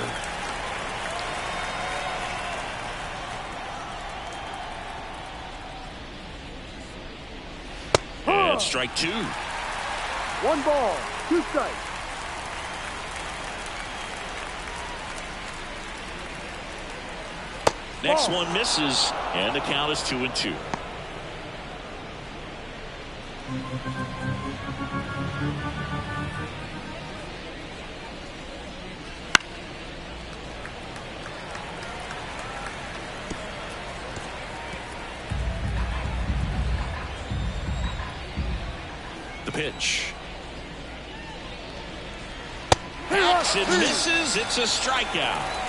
And strike 2. 1 ball, 2 strikes. Next one misses, and the count is 2-2. The pitch. Hacks and misses. It's a strikeout.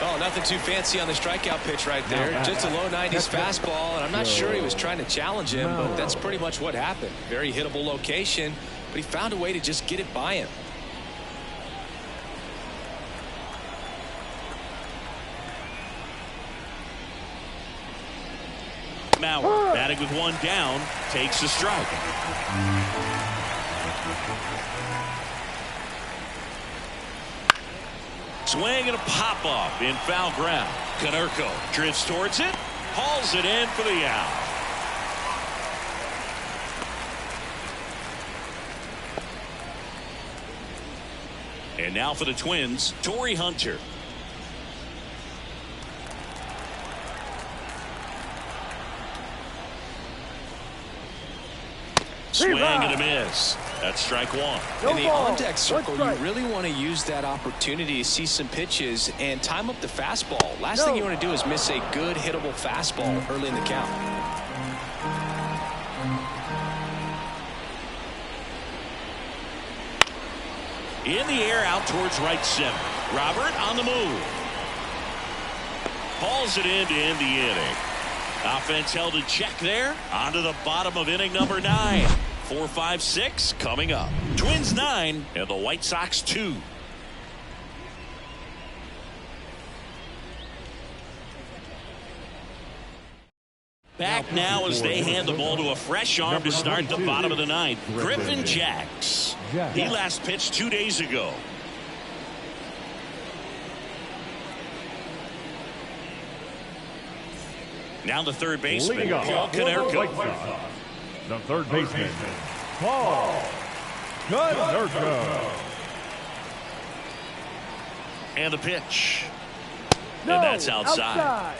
Oh, nothing too fancy on the strikeout pitch right there. Just a low 90s fastball, and I'm not sure he was trying to challenge him, but that's pretty much what happened. Very hittable location, but he found a way to just get it by him. Mauer batting with 1 down, takes a strike. Swing and a pop-up in foul ground. Konerko drifts towards it, hauls it in for the out. And now for the Twins, Torrey Hunter. Swing and a miss. That's strike 1. In the on-deck circle, you really want to use that opportunity to see some pitches and time up the fastball. Last thing you want to do is miss a good hittable fastball early in the count. In the air out towards right center. Robert on the move. Hauls it in to end the inning. Offense held in check there. On to the bottom of inning number 9. 4, 5, 6 coming up. Twins 9 and the White Sox 2. Back now as they hand the ball to a fresh arm to start the bottom of the 9th. Griffin Jax. He last pitched 2 days ago. Now the third baseman, Paul Konerko. The third baseman, Paul Konerko. And the pitch. And that's outside.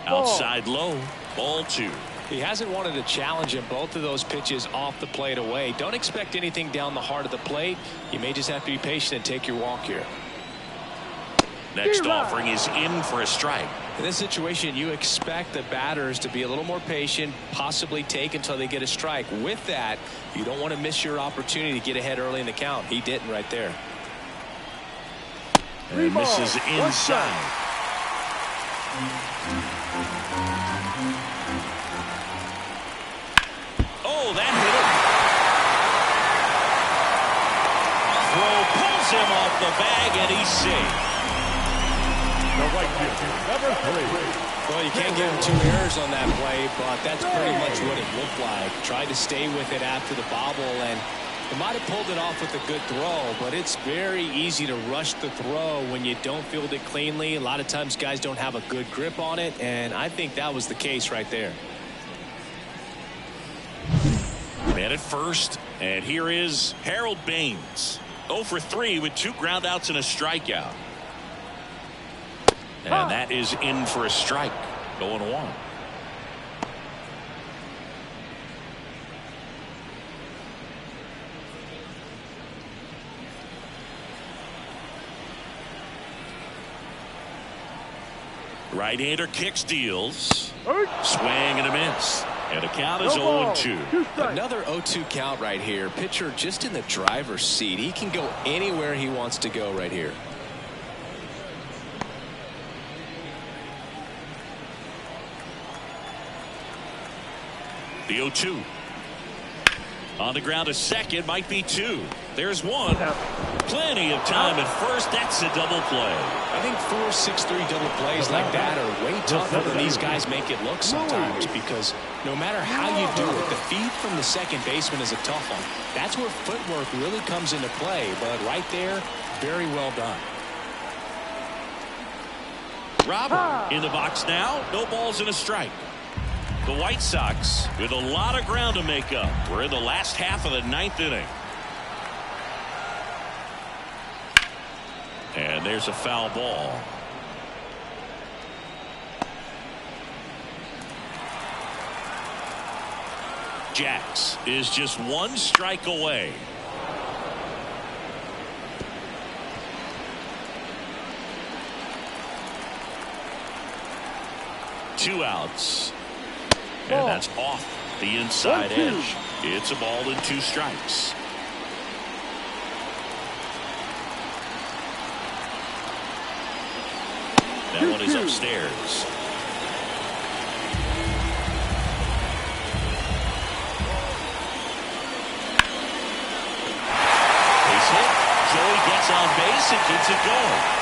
Outside low, ball 2. He hasn't wanted to challenge him. Both of those pitches off the plate away. Don't expect anything down the heart of the plate. You may just have to be patient and take your walk here. Next offering is in for a strike. In this situation, you expect the batters to be a little more patient, possibly take until they get a strike. With that, you don't want to miss your opportunity to get ahead early in the count. He didn't right there. And this is inside. Oh, that hit him. Throw pulls him off the bag, and he's safe. The right fielder, number 3. Well, you can't give him 2 errors on that play, but that's pretty much what it looked like. Tried to stay with it after the bobble, and he might have pulled it off with a good throw, but it's very easy to rush the throw when you don't field it cleanly. A lot of times guys don't have a good grip on it, and I think that was the case right there. Man at first, and here is Harold Baines. 0 for 3 with 2 groundouts and a strikeout. And that is in for a strike. 0-1. Right-hander kicks, deals. Swing and a miss. And the count is 0-2. Another 0-2 count right here. Pitcher just in the driver's seat. He can go anywhere he wants to go right here. The 0-2. On the ground, a second, might be 2. There's 1. Plenty of time at first. That's a double play. I think 4, 6, 3 double plays like that are way tougher than these guys make it look sometimes, because no matter how you do it, the feed from the second baseman is a tough one. That's where footwork really comes into play, but right there, very well done. Robert in the box now. No balls and a strike. The White Sox with a lot of ground to make up. We're in the last half of the 9th inning. And there's a foul ball. Jax is just 1 strike away. Two outs. And that's off the inside edge. It's a ball and 2 strikes. That one is upstairs. Base hit. Joey gets on base and keeps it going.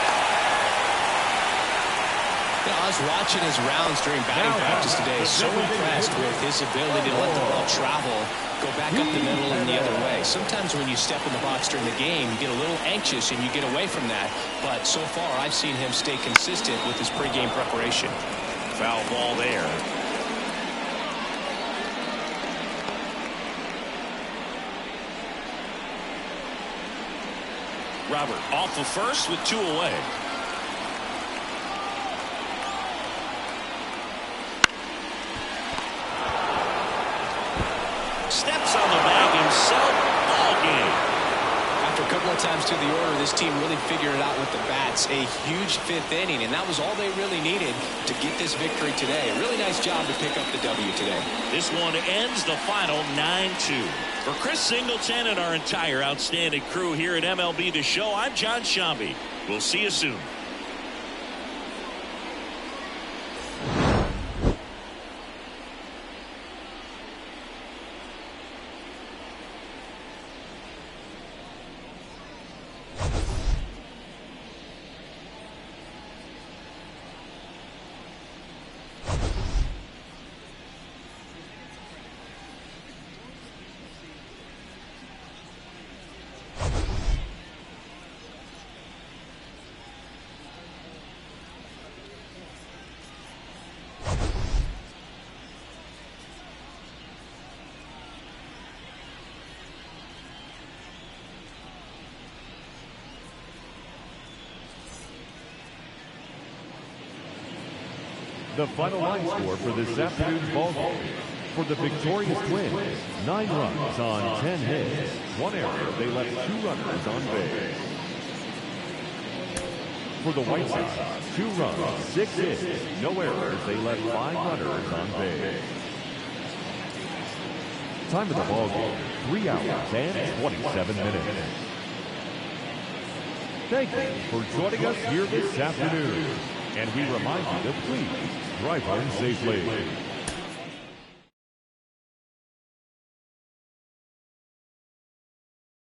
I was watching his rounds during batting practice today. So impressed with his ability to let the ball travel, go back up the middle and the other way. Sometimes when you step in the box during the game, you get a little anxious and you get away from that. But so far, I've seen him stay consistent with his pregame preparation. Foul ball there. Robert off the first with 2 away. Steps on the bag himself. Ball game. After a couple of times through the order, this team really figured it out with the bats. A huge 5th inning, and that was all they really needed to get this victory today. A really nice job to pick up the W today. This one ends the final 9-2. For Chris Singleton and our entire outstanding crew here at MLB The Show, I'm John Shambi. We'll see you soon. The final line score for this afternoon's ball game. For the victorious Twins, 9 runs on 10 hits. 1 error. They left 2 runners on base. For the White Sox, 2 runs, 6 hits, no errors. They left 5 runners on base. Time of the ball game, 3 hours and 27 minutes. Thank you for joining us here this afternoon. And we remind you to please drive home safely.